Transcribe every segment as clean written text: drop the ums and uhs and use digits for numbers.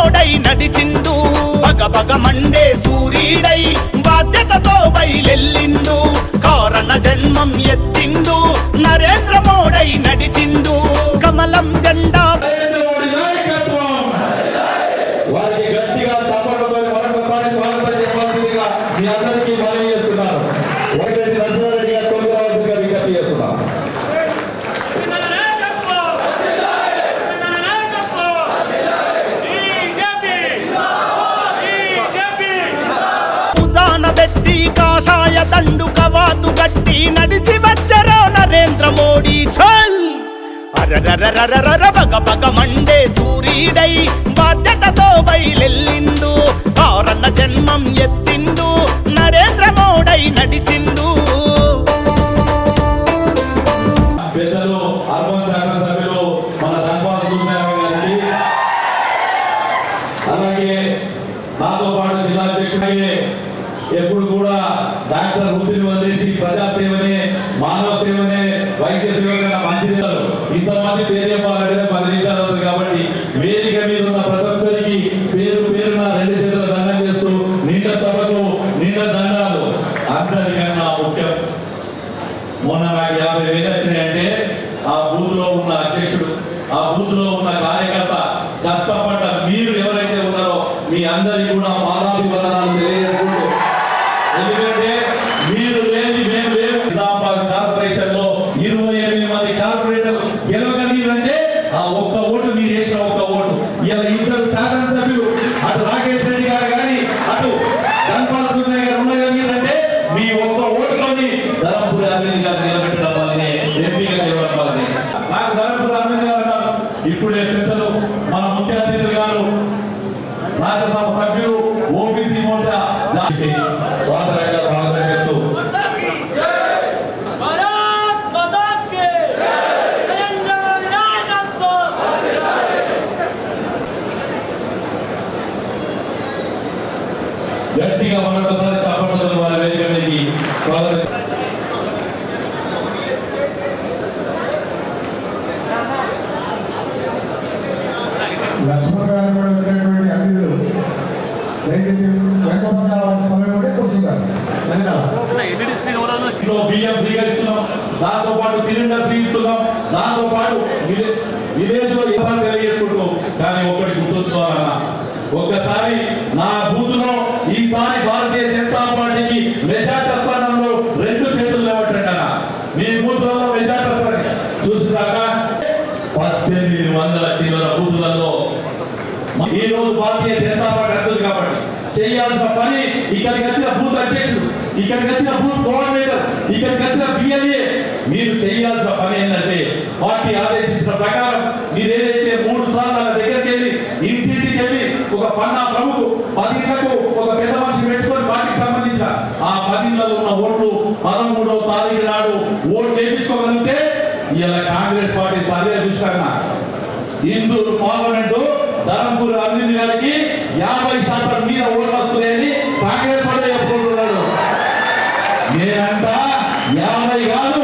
నరేంద్రమోడై నడిచిండు పగ పగ మండే సూర్యుడై బాధ్యతతో బయలెల్లిండు కారణ జన్మం ఎత్తిండు నరేంద్రమోడై నడిచిండు కమలం జెండా కాషాయ దండు కవాతు గట్టి నడిచి వచ్చరో నరేంద్ర మోడీ ఛల్ అరరరరరర బగ బగ మండే సూర్యుడై బాధ్యతతో బయలెల్లిండు కారణ జన్మం ఎత్తిండు నరేంద్ర మోడై నడిచిండు పెద్దలు అర్బన్ శాఖ సభ్యులు మన ధన్పాల్ సూర్యనారాయణ గారికి అలాగే నాతో పాటు జిల్లా అధ్యక్షుడయ్యే ఎప్పుడు కూడా డాక్టర్ వృత్తిని వదిలేసి ప్రజాసేవనే మానవ సేవనే వైద్య సేవనే మంచిది ఇంతమంది పేరు చెప్పాలంటే 10 నిమిషాలు అవుతుంది కాబట్టి వేదిక మీద ఉన్న ప్రతి ఒక్కరికి పేరు పేరున 2 చేతుల దండం చేస్తూ నిండా సభకు నిండా దండాలు అందరికన్నా ముఖ్యం మొన్న నాకు 50,000 వచ్చినాయంటే ఆ బూత్ లో ఉన్న అధ్యక్షుడు ఆ బూత్ లో ఉన్న కార్యకర్త కష్టపడ్డ మీరు ఎవరైతే ఉన్నారో మీ అందరికీ కూడా పాదాభివందనాలు తెలియజేసుకుంటూ ఎందుకంటే మీరు లేని మేము లేవు నిజామాబాద్ కార్పొరేషన్ లో 28 మంది కార్పొరేటర్లు గెలవగలిగారంటే ఆ ఒక్క ఓటు మీరు వేసిన ఒక్క ఓటు ఇలా 2 శాసనసభ్యులు అటు రాకేష్ రెడ్డి గారు కానీ అటు ధన్పాల్ సూర్య గారు ఉండగలిగారంటే మీ ఒక్క ఓటులోని ధర్మపురి అరవింద్ గారు నిలబెట్టడం వల్లనే ఎంపీగా గెలవడం వల్లనే నాకు ధర్మపురి అరవింద్ గారు అన్నారు ఇప్పుడే పెద్దలు మన ముఖ్య అతిథులు గారు రాజ్యసభ సభ్యులు ఓబీసీ మోర్చా స్వాతంత్రంగా స్వాగతం చెప్తూ గట్టిగా మరొకసారి చప్పట్లు వారి వేదికకి లక్ష్మణ్ గారు కూడా వచ్చినటువంటి అతిథులు దయచేసి వెనక పక్కన సమయం ఉంటే కూర్చుంటారు బియ్యం ఫ్రీగా ఇస్తున్నాం దాంతో పాటు సిలిండర్ ఫ్రీ ఇస్తున్నాం దాంతో పాటు విలేజ్ లో తెలియజేసుకుంటూ కానీ ఒక్కటి గుర్తుంచుకోవాలన్నా ఒక్కసారి నా బూత్ లో ఈసారి భారతీయ జనతా పార్టీకి మెజార్టీ స్థానంలో 2 చేతులు లేవట్టండి మీ బూత్ లో మెజార్టీ స్థానం చూసిదాకా 1800 చిల్లర బూతులలో ఈ రోజు భారతీయ జనతా పార్టీ అధ్యక్షులు కాబట్టి చేయాల్సిన పని ఇక్కడికి వచ్చిన బూత్ అధ్యక్షుడు ఇక్కడికి వచ్చిన బూత్ కోఆర్డినేటర్ ఇక్కడికి వచ్చిన బిఎల్ఏ మీరు చేయాల్సిన పని ఏంటంటే పార్టీ ఆదేశించిన ప్రకారం మీరు ఏదైతే 3 సార్లు వాళ్ళ దగ్గరికి వెళ్ళి ఇంటింటికి వెళ్ళి ఒక పన్నా ప్రముఖు 10 ఇళ్లకు ఒక పెద్ద మనిషి పెట్టుకొని పార్టీకి సంబంధించిన ఆ 10 ఇళ్లలో ఉన్న ఓట్లు 13వ తారీఖు నాడు ఓట్లు వేయించుకోగలిగితే ఇలా కాంగ్రెస్ పార్టీ సర్వే చూశారన్న ఇందూరు పార్లమెంటు ధర్మపురి అరవింద్ గారికి 50% మీద ఓట్లు వస్తున్నాయని కాంగ్రెస్ వాళ్ళు చెప్పుకుంటున్నాడు నేనంట 50 కాదు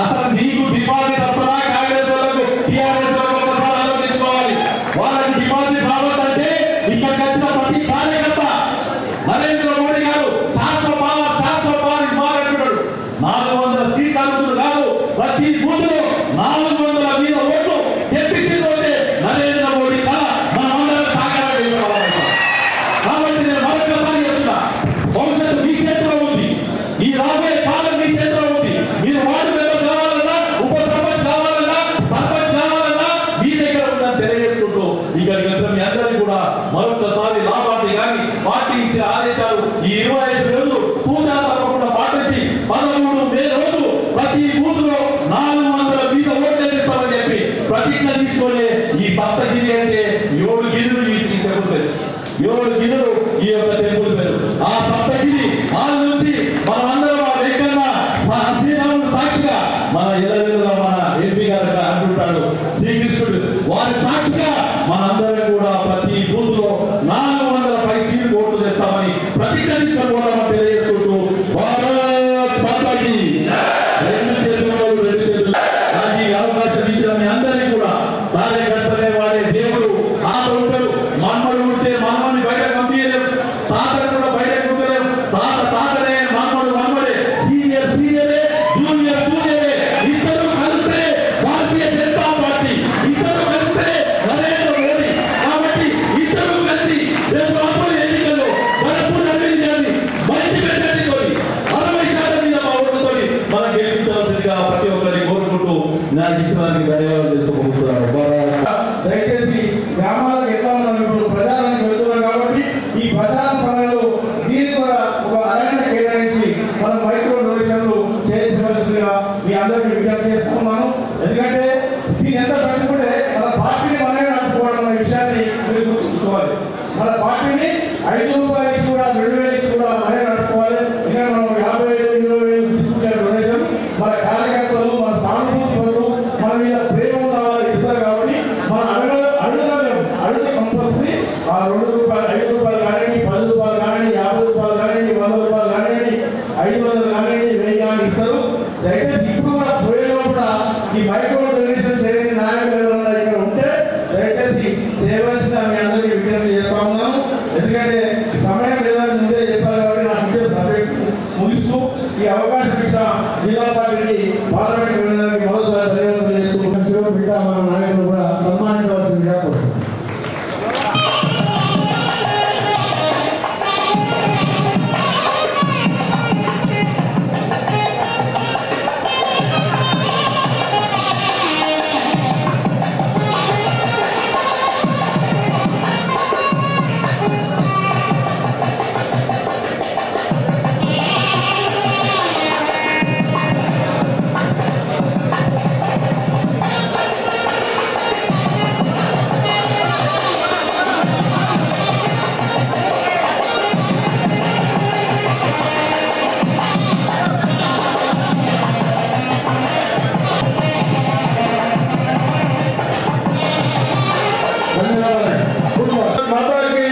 అసలు నీకు డిపాజిట్ వస్తుందా కాంగ్రెస్ వాళ్ళకు టీఆర్ఎస్ వాళ్ళకు ఒకసారి ఆలోచించుకోవాలి వాళ్ళకి డిపాజిట్ రావద్దంటే ఇక్కడికి వచ్చిన ప్రతి కార్యకర్త నరేంద్ర మోడీ గారు 400 పార్ అంటున్నాడు 400 సీట్లు అడుగుతున్నారు కాదు ప్రతి బూత్ లో 400 మీద ఓట్లు తెప్పించిన రోజే నరేంద్ర మోడీ కళ మనమందరం సాకారం చేసుకోవాలి కాబట్టి నేను మరొకసారి చెప్తున్నా భవిష్యత్తు మీ చేతిలో ఉంది ఈ రాబోయే కాలం మీ చేతిలో ఉంది మీరు వార్డు మెంబర్ కావాలన్నా ఉప సర్పంచ్ కావాలన్నా సర్పంచ్ కావాలన్నా మీ దగ్గర ఉందని తెలియజేసుకుంటూ ఇక్కడికి వచ్చిన మీ అందరికీ కూడా మరొకసారి లా పార్టీ కానీ పార్టీ ఇచ్చే ఆదేశాలు ఈ 25 రోజులు పూజా తప్పకుండా పాటించి 13 మే రోజు ప్రతి బూత్ లో 400 మీద ఓట్లు ఇస్తామని చెప్పి ప్రతిజ్ఞ తీసుకొని ఈ సప్తగిరి అంటే 7 గిరులు ఈ టెంపుల్ పేరు 7 గిరులు ఈ యొక్క టెంపుల్ పేరు ఆ సప్తగిరి హాల్ నుంచి మనమందరం ఆ వేగంగా శ్రీరాముడు సాక్షిగా మన ఎల్లవేళలా మన ఎంపీ గారు అంటుంటాడు శ్రీకృష్ణుడు వారి సాక్షిగా మనందరం కూడా ప్రతి బూత్ లో 400 పై చీలు ఓట్లు చేస్తామని ప్రతిజ్ఞ తీసుకొని తెలియజేసుకుంటూ భారత్ మాతాకి 2 చేతులు నాకు ఈ అవకాశం ఇచ్చిన మీ అందరినీ కూడా కార్యకర్తలే వాడే దేవుడు ఆ ఉంటాడు మన్మడు ఆ 2 రూపాయలు 5 రూపాయలు కానివ్వండి, 10 రూపాయలు కానివ్వండి, 50 రూపాయలు కానివ్వండి, 100 రూపాయలు కానివ్వండి, 500 కానివ్వండి, 1000 కానివ్వండి ఇస్తారు. దయచేసి ఇప్పుడు కూడా పోయేలో కూడా ఈ మైక్రో డొనేషన్ చేయని నాయకులు ఎవరైనా ఇక్కడ ఉంటే దయచేసి చేయవలసిన మీ అందరికీ విజ్ఞప్తి చేస్తా ఉన్నాను. ఎందుకంటే సమయం లేదని ముందే చెప్పారు కాబట్టి నాకు ఇచ్చే సబ్జెక్ట్ ముగిస్తూ ఈ అవకాశం ఇచ్చిన జిల్లా పార్టీకి పార్లమెంట్ వెళ్ళడానికి మరోసారి ధన్యవాదాలు చేస్తూ మిగతా మన నాయకులు కూడా సన్మానించవలసిందిగా కోరుతున్నాను. మాతాకి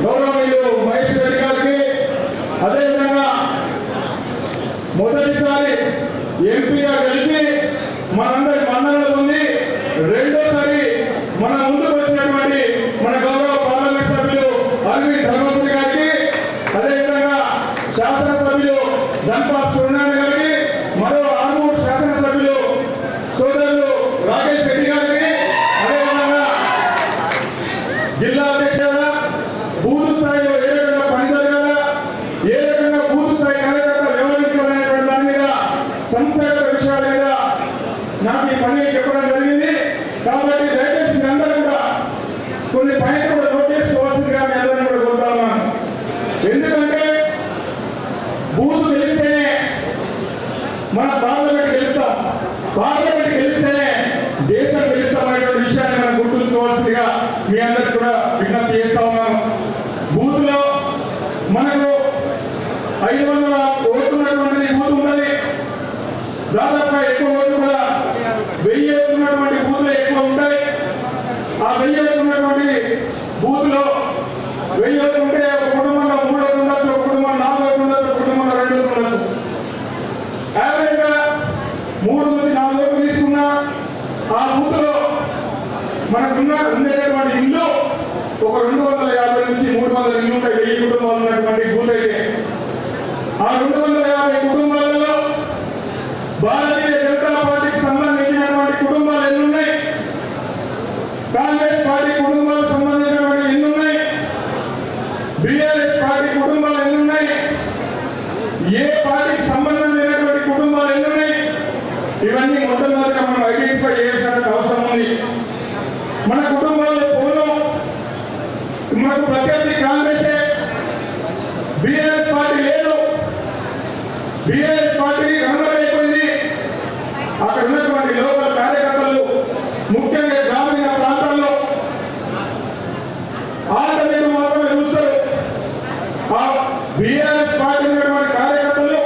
గౌరవనీయులు మహేష్ రెడ్డి గారికి, అదేవిధంగా మొదటిసారి ఎంపీగా గెలిచి మనందరి మన్ననలు పొంది రెండోసారి మన ముందుకు వచ్చినటువంటి మన గౌరవ పార్లమెంట్ సభ్యులు అరవింద్ ధర్మపురి గారికి, అదేవిధంగా శాసనసభ్యులు ధన్పాల్ సూర్యనారాయణ గారికి, మరో ఆర్మూర్ శాసనసభ్యులు సోదరులు రాకేష్ రెడ్డి గారికి, అదేవిధంగా జిల్లా అధ్యక్షులుగా బూత్ స్థాయిలో ఏ రకంగా పని జరగాల, ఏ రకంగా బూత్ స్థాయి కార్యకర్త వ్యవహరించాలనేటువంటి దాని మీద సంస్థాగత విషయాల మీద నాకు ఈ పని చెప్పడం జరిగింది. కాబట్టి దయచేసి మీ అందరూ కూడా కొన్ని పని కూడా నోట్ చేసుకోవాల్సిందిగా మీ అందరినీ కూడా కోరుతా ఉన్నాను. ఎందుకంటే బూత్ గెలిస్తేనే మన పార్లమెంట్ గెలుస్తాం, పార్లమెంట్ గెలిస్తేనే దేశం గెలుస్తాం అనేటువంటి విషయాన్ని మనం గుర్తుంచుకోవాల్సిందిగా మీ అందరికి కూడా విజ్ఞప్తి చేస్తా ఉన్నాను. బూత్ లో మనకు 500 ఓట్లు ఉన్నటువంటిది బూత్ ఉన్నది. దాదాపుగా ఎక్కువ ఓట్లు కూడా 1000 ఓట్లు ఉన్నటువంటి బూత్లు ఎక్కువ ఉంటాయి. ఆ 1000 ఓట్లు ఉన్నటువంటి బూత్ లో 1000 ఓట్లు ఉంటే ఒక కుటుంబంలో 3 ఓట్లు ఉండొచ్చు, ఒక కుటుంబంలో 4 ఓట్లు ఉండొచ్చు, ఒక కుటుంబంలో 2 ఓట్లు ఉండొచ్చు. యావరేజ్ గా 3 నుంచి 4 ఓట్లు తీసుకున్నా ఆ బూత్ లో మనకున్న ఉండేటటువంటి ఇల్లు ఒక 250 నుంచి 300 ఇల్లు ఉంటాయి. 1000 కుటుంబాలు ఉన్నటువంటి బూత్ అయితే ఆ 250 కుటుంబాలలో భారతీయ జనతా పార్టీకి సంబంధించినటువంటి కుటుంబాలు ఎన్ని ఉన్నాయి, కాంగ్రెస్ పార్టీ కుటుంబాలకు సంబంధించినటువంటి ఎన్ని ఉన్నాయి, బీఆర్ఎస్ పార్టీ కుటుంబాలు ఎన్ని ఉన్నాయి, ఏ పార్టీకి సంబంధం లేనటువంటి కుటుంబాలు ఎన్ని ఉన్నాయి, ఇవన్నీ మొట్టమొదటిగా మనం ఐడెంటిఫై చేయాల్సిన అవసరం ఉంది. మన కుటుంబాల్లో పోను మనకు ప్రత్యర్థి కాంగ్రెసే, బీఆర్ఎస్ పార్టీ లేదు. బీఆర్ఎస్ పార్టీ కనుమరుగైపోయింది. అక్కడ ఉన్నటువంటి లోకల్ కార్యకర్తలు ముఖ్యంగా గ్రామీణ ప్రాంతాల్లో ఆటలు మాత్రమే చూస్తారు. ఆ బీఆర్ఎస్ పార్టీ ఉన్నటువంటి కార్యకర్తలు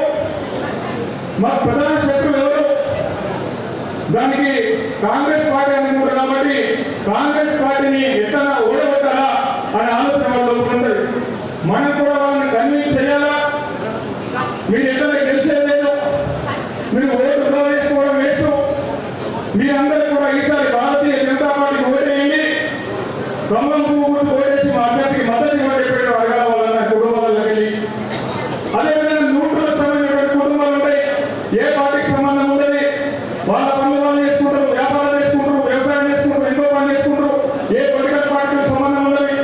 మన ప్రధాన శత్రువు ఎవరు? దానికి కాంగ్రెస్ పార్టీ అని కూడా. కాబట్టి కాంగ్రెస్ పార్టీని ఎట్లా ఓడగొట్టాలా అనే ఆలోచన వాళ్ళు ఉంటుంది. మనం కూడా వాళ్ళని కన్విన్స్ చేయాలా. మీరు ఎట్లా గెలిచేది లేదు, మీరు ఓటు డ్రా చేసుకోవడం వేస్ట్. మీరందరూ కూడా ఈసారి భారతీయ జనతా పార్టీకి ఓటేయండి, కమలం పువ్వు ఓటేసి మా అభ్యర్థికి మద్దతు ఇవ్వండి చెప్పి అడగాల వాళ్ళ కుటుంబాలకు వెళ్ళి. అదేవిధంగా న్యూట్రల్ సంబంధించినటువంటి కుటుంబాలు ఉంటాయి, ఏ పార్టీకి సంబంధం ఉండదు, వాళ్ళ పనులు వాళ్ళు చేసుకుంటారు, వ్యాపారాలు చేసుకుంటారు, వ్యవసాయం చేసుకుంటారు, ఇంకో పని చేసుకుంటారు, ఏ పొలిటికల్ పార్టీకి సంబంధం ఉండదు.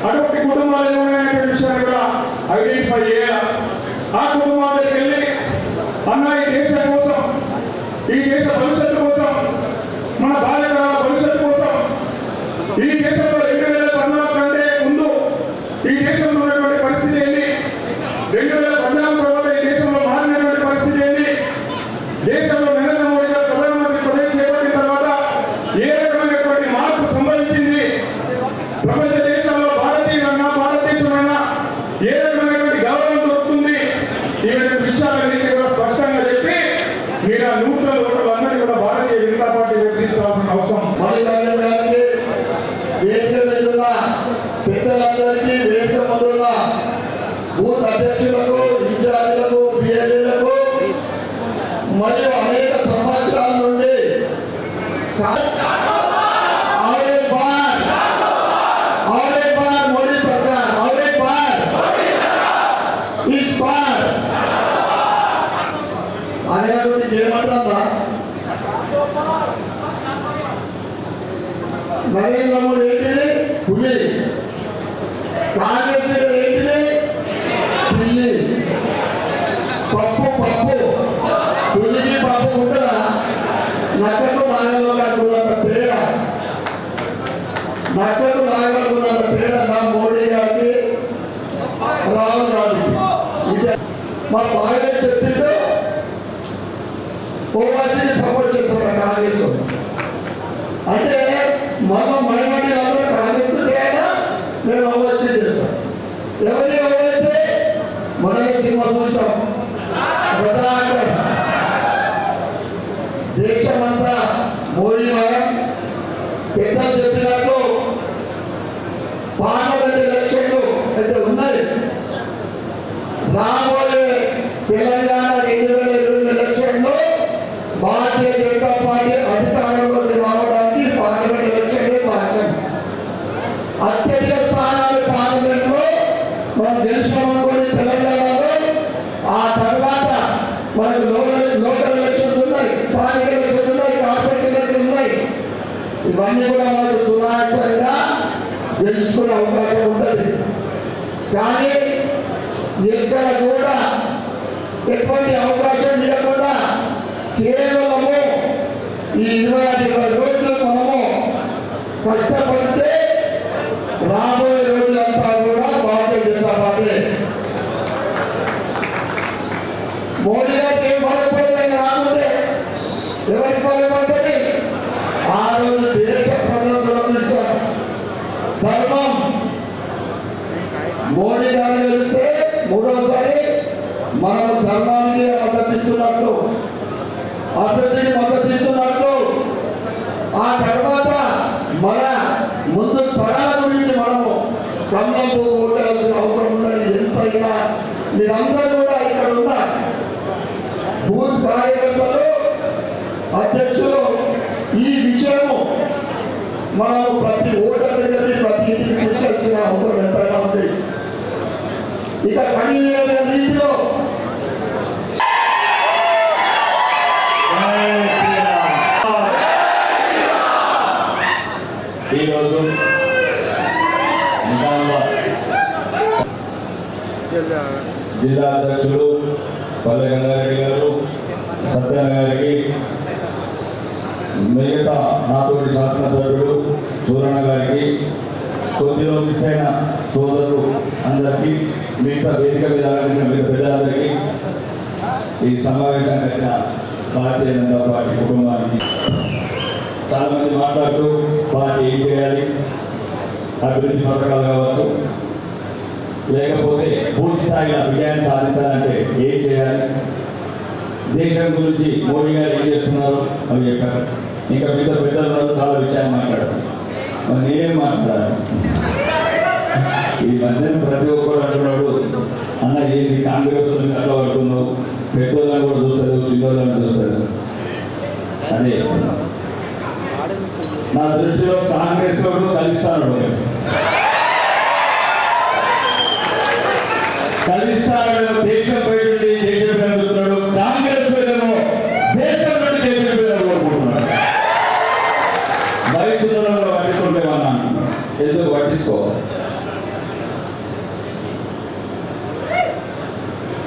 అటువంటి కుటుంబాలు ఏమైనా విషయాన్ని కూడా ఐడెంటిఫై చేయాలి. ఆ కుటుంబాల దగ్గరికి వెళ్ళి అన్న ఈ దేశం కోసం, ఈ దేశ భవిష్యత్తు కోసం, మన బాల్యకాల భవిష్యత్తు కోసం, ఈ దేశంలో 2014 కంటే ముందు ఈ దేశంలో ఉన్నటువంటి పరిస్థితి ఏంటి, 2014 తర్వాత ఈ దేశంలో మారినటువంటి పరిస్థితి ఏంటి, దేశంలో నరేంద్ర మోడీ గారు ప్రధానమంత్రి పదవి చేపట్టిన తర్వాత ఏ రకమైనటువంటి మార్పు సంభవించింది, ప్రపంచ దేశాల్లో భారతదేశమైనా ఏ రకమైనటువంటి గౌరవం దొరుకుతుంది, ఇటువంటి విషయాలన్నింటినీ కూడా స్పష్టంగా చెప్పి మీరు ఆ న్యూట్రల్ ఓటర్లు అందరినీ కూడా భారతీయ జనతా పార్టీ తీసుకోవాల్సిన అవసరం. మీద ఉన్న పెద్దలందరికీ, వేదిక ముందున్న బూత్ అధ్యక్షులకు, ఇన్ఛార్జీలకు, బిఎల్ఏలకు మరియు అనేక సంవత్సరాల నుండి మోడీ సర్కార్ అనేటువంటి ఏమంటారా? నరేంద్ర మోడీ ఏంటిది? పులి. కాంగ్రెస్ ఏంటిది? పిల్లి. పప్పు పులికి పప్పు ఉంటుందా? నక్కకు నాగలున్నంత తేడా, నా మోడీ గారికి, రాహుల్ గాంధీ. ఇదే మా బాగా చెప్పిండు. ఓవైసీని సపోర్ట్ చేస్తున్నారు కాంగ్రెస్. అంటే మనం మైనార్టీ అందరూ కాంగ్రెస్ చేయాలా, నేను ఓవైసీ చేస్తాను. ఎవరి ఓవైసీ? మనమే సినిమా చూసాం. ప్రధానంగా దేశమంతా మోడీ మనం పెద్దలు చెప్పినట్టు పార్లమెంట్ ఎలక్షన్లు అయితే ఉన్నాయి. రాబోయే తెలంగాణ 2020 ఎలక్షన్లో భారతీయ జనతా పార్టీ అధికారంలోకి రావడానికి పార్లమెంట్ ఎలక్షన్లే సాధ్యం. అత్యధిక స్థానాలు పార్లమెంట్లో మనం గెలిచామనుకోండి తెలంగాణలో. ఆ తర్వాత మనకు లోకల్ ఎలక్షన్స్ ఉన్నాయి, స్థానిక ఎలక్షన్స్ ఉన్నాయి, కార్పొరేషన్ ఎలక్షన్స్ ఉన్నాయి. ఇవన్నీ కూడా మనకు సునాయాసంగా గెలుచుకునే అవకాశం ఉంటుంది. కానీ ఎక్కడ కూడా ఎటువంటి అవకాశం లేకుండా కేవలము ఈ 25 రోజులు మనము కష్టపడితే రాబోయే రోజులంతా కూడా భారతీయ జనతా పార్టీ. మోడీ గారికి ఏం బాధపడలేదు రాకుంటే ఎవరికి బాధపడుతుంది? ఆ రోజు దేశ ప్రజలు దురదృష్టం. ధర్మం మోడీ గారు వెళ్తే మూడోసారి మనం ధర్మానికి మద్దతిస్తున్నట్లు, అభివృద్ధికి మద్దతిస్తున్నట్లు. ఆ తర్వాత మన ముందు తరాల గురించి మనము గమనంపు ఓటేయాల్సిన అవసరం ఉన్నది. ఎంతైనా మీరందరూ కూడా ఇక్కడ ఉన్న బూత్ కార్యకర్తలు, అధ్యక్షులు ఈ విషయము మనము ప్రతి ఓటర్ దగ్గరికి, ప్రతి ఇంటికి తీసుకెళ్చిన అవసరం ఎంతైనా ఉంది. ఇక కనీయ రీతిలో ఈరోజు జిల్లా అధ్యక్షులు పల్లె గంగారెడ్డి గారు, సత్యనారాయణ గారికి, మిగతా నాతోటి శాసనసభ్యులు సూరణ గారికి, కొద్దిలో మిస్ అయిన సోదరులు అందరికీ, మిగతా వేదిక మీద ఆలోచించిన మిగతా పెద్దలందరికీ, ఈ సమావేశానికి వచ్చిన భారతీయ జనతా పార్టీ కుటుంబానికి చాలా మంది మాట్లాడుతూ పార్టీ ఏం చేయాలి, అభివృద్ధి పథకాలు కావచ్చు, లేకపోతే పూర్తి స్థాయిలో విజయాన్ని సాధించాలంటే ఏం చేయాలి, దేశం గురించి మోడీ గారు ఏం చేస్తున్నారు అని చెప్పారు. ఇంకా మిగతా పెద్దలు చాలా విషయాలు మాట్లాడారు. మరి నేనేం మాట్లాడాలి? ఈ మధ్యన ప్రతి ఒక్కరు అంటున్నాడు, అన్న ఏది కాంగ్రెస్ అట్లా పడుతున్నావు, పెద్దోళ్ళని కూడా చూస్తారు, చిన్నోళ్ళని చూస్తారు. అదే నా దృష్టిలో కాంగ్రెస్ వాడు కలిస్తాడు, దేశం బయట దేశం పెరుగుతున్నాడు. కాంగ్రెస్ ఏమో దేశం నుండి దేశం కోరుకుంటున్నాడు. భవిష్యత్తులో పట్టించుకుంటేమన్నా ఎందుకు పట్టించుకోవాలి?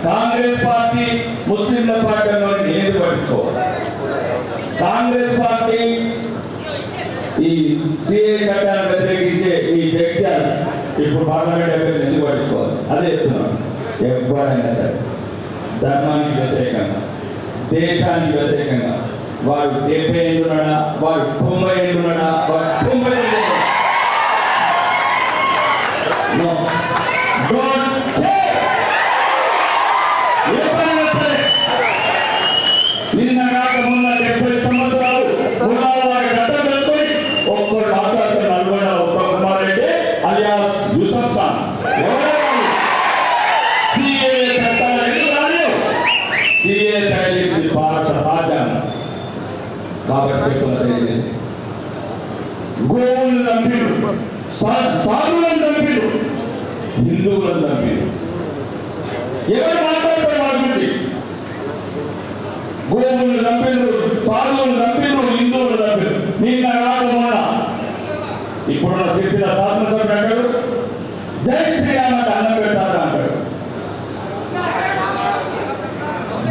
కాంగ్రెస్ పార్టీ ముస్లింల పార్టీలో ఏది పట్టించుకోవాలి? కాంగ్రెస్ పార్టీ ఈ సిఏ చట్టాన్ని వ్యతిరేకించే ఈ జగ్త్యాలు ఇప్పుడు పార్లమెంట్ అభ్యర్థి ఎందుకు పట్టించుకోవాలి? అదే చెప్తున్నాను. ఎవరైనా సరే ధర్మానికి వ్యతిరేకంగా, దేశానికి వ్యతిరేకంగా, వాడు 70 ఏళ్ళు ఉన్నాడా, వాడు 90 ఏళ్ళు ఉన్నాడా, వాడు 90 ఏళ్ళు నిన్న కాక మొన్న 70 సంవత్సరాలు వారి గతం తెలుసుకొని ఒక్కరు మాట్లాడుతున్న 40 ఒక్క కుమారుడు సాధువులను చంపిండు, హిందువులను చంపిండు. ఎవరు మాట్లాడతారు వాళ్ళ గురించి? గోవులను చంపిండు, సాధువులను చంపిండు, హిందువులను చంపిండు. నిన్న కాదు మొన్న ఇప్పుడున్న శిక్షణ శాసనసభ్యుడు అంటాడు జై శ్రీరామ్ అంటే అన్నం పెడతారు అంటాడు.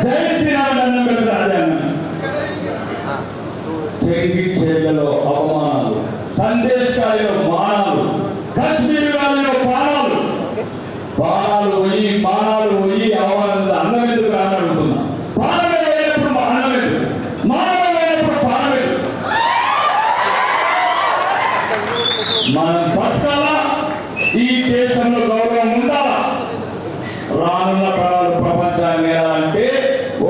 జై శ్రీరామ్ అన్నం పెడతారు అదే అన్నం. చెంగి చేళ్లలో అవమానాలు, సందేశాలలో మానాలు, కశ్మీర్ వ్యాలీలో బాణాలు పోయి అవమానాలు. అన్నం ఎందుకు అని అడుగుతున్నా. పాలన అయినప్పుడు అన్నం ఎందుకు, మానవ అయినప్పుడు పాలన ఎందుకు? మనం బతకాలా, ఈ దేశంలో గౌరవం ఉండాలా, రానున్న కాలాలు ప్రపంచాన్ని అంటే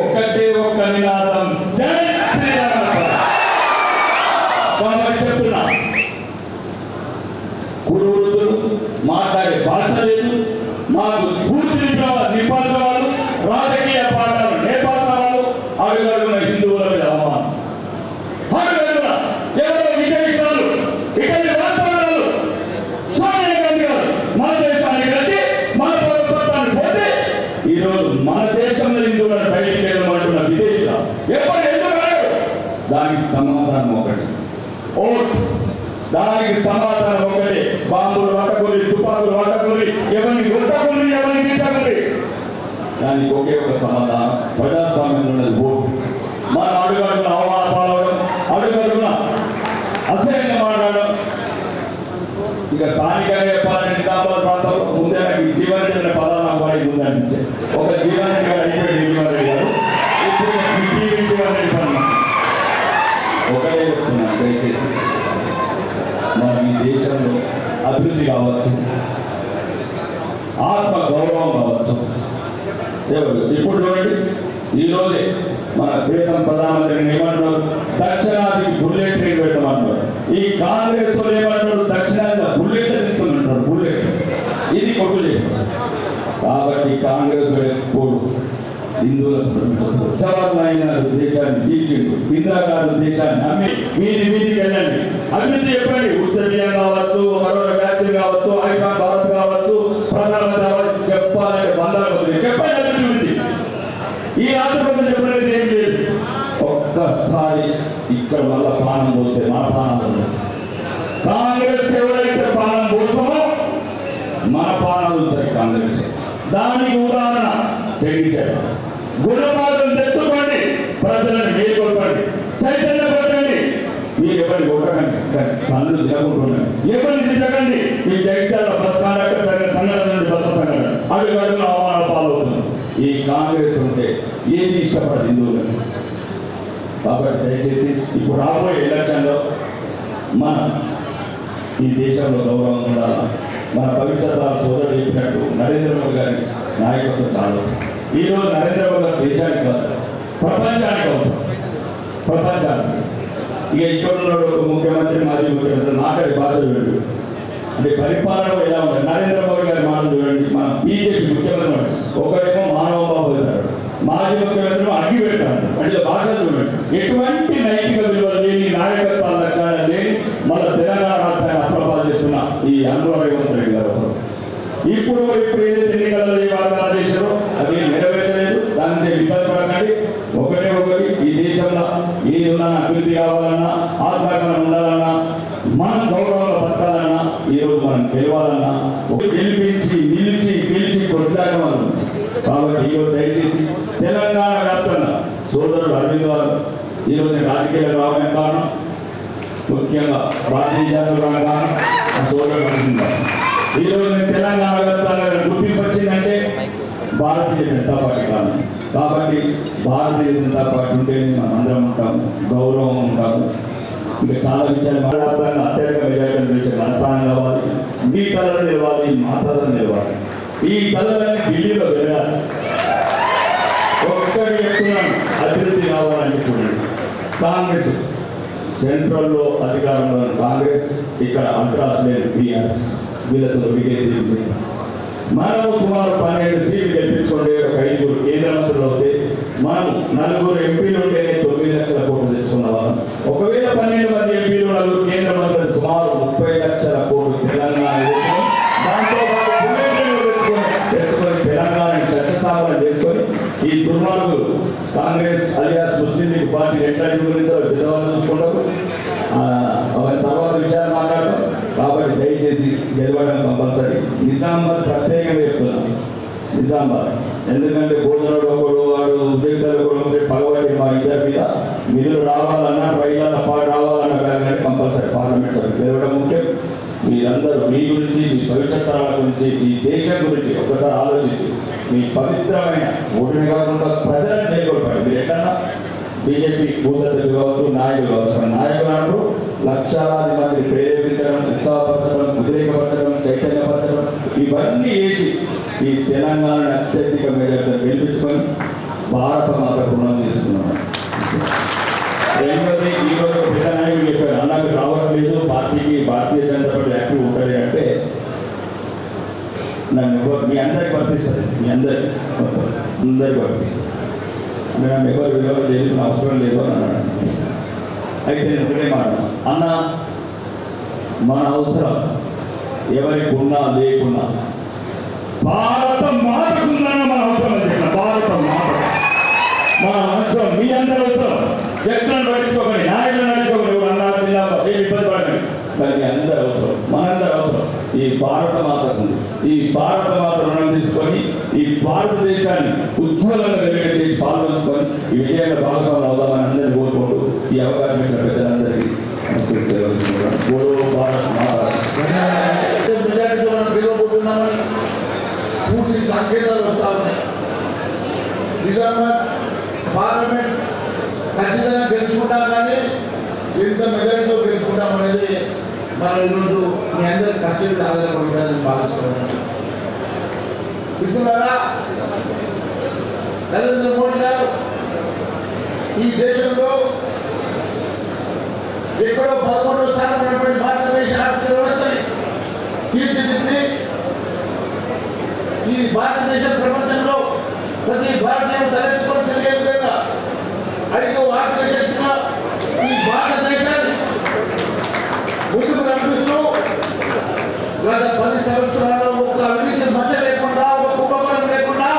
ఒక్కటే ఒక్క నినాదం జై శ్రీరామ్. కాబట్టి చెప్తున్నా, కురువృద్ధులు మాట్లాడే భాష లేదు, మాకు స్ఫూర్తి నింపాల్సిన వాళ్ళు, రాజకీయ పాఠాలు నేర్పాల్సిన వాళ్ళు, అడుగడుగున హిందువుల మీద అవమానం, అడుగడుగున ఎవరో విదేశాలు ఇటలీ రాష్ట్రాలు సోనియా గాంధీ గారు మన దేశానికి వచ్చి మన పౌరసత్వాన్ని పోతే ఈరోజు మన దేశంలో హిందువులను బయటికి వెళ్ళమంటున్న విదేశాలు ఎప్పుడు ఎందుకు రాడు? దానికి సమాధానం ఒకటి, ఓట్. దానికి సమాధానం ఒకటి, బాంబులు పట్టకుని, తుపాకులు పట్టకుని, ఎవరిని కొట్టకుని, ఎవరిని తిట్టకుని. దానికి ఒకే ఒక సమాధానం, ప్రజాస్వామ్యంలో ఉన్నది ఓటు. మనం అడుగడుగున అవమానం, అడుగడుగున అసహ్యంగా మాట్లాడడం. ఇక స్థానికంగా చెప్పాలంటే నిజామాబాద్ ప్రాంతంలో ముందే నాకు ఈ జీవన్ రెడ్డి అనే పదాలు నాకు వాడి ముందు అనిపించాయి. ఒక జీవన్ రెడ్డి గారు అయిపోయింది, జీవన్ రెడ్డి గారు ఇప్పుడు జీవన్ రెడ్డి పని. ఒకటే చెప్తున్నాను, దయచేసి మనం ఈ దేశంలో అభివృద్ధి కావచ్చు, ఆత్మ గౌరవం కావచ్చు. ఇప్పుడు చూడండి, ఈరోజే మన ప్రియతమ ప్రధానమంత్రిని ఏమంటున్నారు, దక్షిణాదికి బుల్లెట్ ట్రైన్ పెట్టమంటున్నారు. ఈ కాంగ్రెస్ వాళ్ళు ఏమంటారు, దక్షిణాది బుల్లెట్ తీసుకుని బుల్లెట్. ఇది కొట్టు చేశారు. కాబట్టి కాంగ్రెస్ ఎప్పుడు హిందువులకు జవహర్లాల్ నెహ్రూ దేశాన్ని తీర్చిండు, ఇందిరాగాంధీ దేశాన్ని నమ్మి వీధికి వెళ్ళండి, అభివృద్ధి చెప్పండి. ఉచిత కావచ్చు, కరోనా వ్యాక్సిన్ కావచ్చు, ఆయుష్మాన్ భారత్ కావచ్చు, ప్రధానమంత్రి కావచ్చు, చెప్పాలంటే బంధాలు చెప్పండి అభివృద్ధి గురించి. ఈ రాష్ట్రపతి చెప్పలేదు ఏం లేదు. ఒక్కసారి ఇక్కడ వల్ల ప్రాణం పోస్తే మన ప్రాణాలు, కాంగ్రెస్ ఎవరైతే ప్రాణం పోస్తామో మన ప్రాణాలు వచ్చాయి కాంగ్రెస్. దానికి ఉదాహరణ చెల్లించారు. గుణపాఠం తెచ్చుకోండి, ప్రజలను మేల్కొల్పండి, చైతన్యపరచండి. మీరు ఎవరిని కొట్టకండి, పనులు జరుగుతున్నాయి, ఎవరిని తిట్టకండి. ఈ జగిత్యాల బస్ కండక్టర్ సంఘటన నుండి బస్సు సంఘటన అడుగడుగున అవమానాల పాలవుతుంది. ఈ కాంగ్రెస్ ఉంటే ఏది ఇష్టపడదు హిందువులను. కాబట్టి దయచేసి ఇప్పుడు రాబోయే ఎలక్షన్లో మన ఈ దేశంలో గౌరవం ఉండాలి. మన భవిష్యత్తు సోదరుడు చెప్పినట్టు నరేంద్ర మోదీ గారి నాయకత్వం చాలా అవసరం. ఈరోజు నరేంద్ర మోదీ గారు దేశానికి కాదు, ప్రపంచానికి అవసరం. ప్రపంచానికి ఇక ఇక్కడ ఉన్నాడు ఒక ముఖ్యమంత్రి, మాజీ ముఖ్యమంత్రి మాట్లాడే భాష చూడండి, అంటే పరిపాలన ఎలా ఉంటుంది. నరేంద్ర మోదీ గారి మాట చూడండి, మన బీజేపీ ముఖ్యమంత్రి ఒకటేమో మానవ బాబు పెడతాడు, మాజీ ముఖ్యమంత్రి అగ్గి పెడతాడు. అంటే భాష చూడండి, ఎటువంటి నైతిక విలువలు లేని, నాయకత్వాల లక్షణాలు లేని మన తెలంగాణ రాష్ట్రాన్ని అప్రపాలు చేస్తున్న ఈ అనుభవ రేవంత్ రెడ్డి గారు ఇప్పుడు ఏదైతే ఎన్నికలలో ఏ వాగ్దానాలు చేశారో అవి నెరవేర్చలేదు. దాని ఇబ్బంది పడకండి. ఒకటి ఈ దేశంలో ఏదున్నా అభివృద్ధి కావాలన్నా, ఆత్మకరణ ఉండాలన్నా, మనం గౌరవంగా బతకాలన్నా, ఈరోజు మనం గెలవాలన్నా గెలిపించి గెలిచి కొట్లాడడం. కాబట్టి ఈరోజు దయచేసి తెలంగాణ వ్యాప్తంగా సోదరుడు అరవింద్ గారు ఈరోజు రాజకీయాలు రావడానికి కారణం, ముఖ్యంగా భారతీయ జనతా కారణం ఆ సోదరుడు అరవింద్ గారు. ఈరోజు తెలంగాణ వ్యాప్తంగా గుర్తింపు వచ్చిందంటే భారతీయ జనతా పార్టీ కారణం. కాబట్టి భారతీయ జనతా పార్టీ ఉంటేనే మనం అందరం ఉంటాము, గౌరవం ఉంటాము. ఇంకా చాలా విషయాలు మాట్లాడతాను. అత్యధిక మెజారిటీ విషయం మనస్థానం కావాలి, మీ కళలు నిలవాలి, మా కళలు నిలవాలి. ఈ కళలన్నీ ఢిల్లీలో వెళ్ళాలి. ఒక్కటి చెప్తున్నాను, అభివృద్ధి కావాలని చూడండి. కాంగ్రెస్ సెంట్రల్లో అధికారంలో కాంగ్రెస్, ఇక్కడ అడ్రాస్ లేదు టీఆర్ఎస్. వీళ్ళతో వికేది మనం సుమారు 12 సీట్లు గెలిపించుకుంటే ఒక 5 కేంద్ర మంత్రులు అవుతే, మనం 4 ఎంపీలు ఉంటేనే 9 లక్షల కోట్లు తెచ్చుకున్న వాళ్ళం. ఒకవేళ 12 మంది ఎంపీలు 4 కేంద్ర మంత్రులు సుమారు 30 లక్షల కోట్లు ఎట్లా గురించి పెద్దవాళ్ళు చూసుకుంటారు. తర్వాత విషయాలు మాట్లాడతాం. కాబట్టి దయచేసి గెలవడం కంపల్సరీ. నిజామాబాద్ ప్రత్యేకంగా చెప్తున్నాం. నిజామాబాద్ ఎందుకంటే భోజనాలు ఒకడు వాడు ఉద్యోగాలు కూడా ఉంటే పగవాడి మా ఇద్దరి మీద నిధులు రావాలన్నా పైన రావాలన్నా కానీ కంపల్సరీ పార్లమెంట్ సభ్యులు గెలవడం ముఖ్యం. మీరందరూ మీ గురించి, మీ భవిష్యత్ తరాల గురించి, ఈ దేశం గురించి ఒక్కసారి ఆలోచించి మీ పవిత్రమైన ఓటుని కాకుండా ప్రజలను చేయకూడదు. మీరు ఎట్లన్నా బీజేపీ భూతలు కావచ్చు, నాయకులు కావచ్చు. నాయకులు అంటూ లక్షలాది మంది ప్రేరేపించడం, ఉత్సాహపరచడం, ఉద్రేకపరచడం, చైతన్యపరచడం ఇవన్నీ వేసి ఈ తెలంగాణను అత్యధిక మేరకు గెలిపించుకొని భారత మాత రుణం తీసుకున్నాం. రెండోది ఈరోజు పెద్ద నాయకులు చెప్పారు, అన్నకు రావడం లేదు పార్టీకి, భారతీయ జనతా పార్టీ యాక్టివ్ ఉంటుంది అంటే నన్ను మీ అందరికి వర్తిస్తుంది. మీ అందరికి వర్తిస్తుంది. నన్ను ఎవరు విలువ లేదు, అవసరం లేదు అని అన్నాడు. అయితే నేను ఒకటే మాట అన్న, మన అవసరం ఎవరికి ఉన్నా లేకున్నా భారత మాతకుందన్న మన అవసరం అని చెప్పిన. భారత మాత మన అవసరం, మీ అందరి అవసరం. వ్యక్తులను పట్టించుకోకండి, నాయకులను నడుచుకోకండి, ఎవరు అన్నా చిన్న ఏమి ఇబ్బంది పడకండి. కానీ మీ అందరి అవసరం, మనందరి అవసరం ఈ భారత మాతకుంది. ఈ భారత మాత రుణం తీసుకొని ఈ భారతదేశాన్ని ఉజ్వలంగా వెలుగెట్టి పాల్గొంచుకొని ఈ విజయంలో భాగస్వాములు అవుదామని అందరినీ కోరుకుంటూ ఈ అవకాశం ఇచ్చిన పెద్దలందరికీ భారత్ మాత. పూర్తి సంకేతాలు వస్తా ఉన్నాయి. నిజామాబాద్ పార్లమెంట్ ఖచ్చితంగా గెలుచుకుంటాం, కానీ ఎంత మెజారిటీలో గెలుచుకుంటాం అనేది మనం ఈరోజు మీ అందరి కష్టం ఆధారపడుతుందని భావిస్తూ ఉన్నాను. మిత్రులారా, నరేంద్ర మోడీ గారు ఈ దేశంలో ఎక్కడో 11వ స్థానం ఉన్నటువంటి భారతదేశ ఆర్థిక వ్యవస్థని తీర్చిదిద్ది ఈ భారతదేశ ప్రపంచంలో ప్రతి భారతీయుడు తలెత్తుకొని తిరిగే విధంగా 5వ ఆర్థిక శక్తిగా ఈ భారతదేశాన్ని ముందుకు నడిపిస్తూ గత 10 సంవత్సరాల్లో ఒక అవినీతి మధ్య లేకుండా, ఒక కుంభకోణం లేకుండా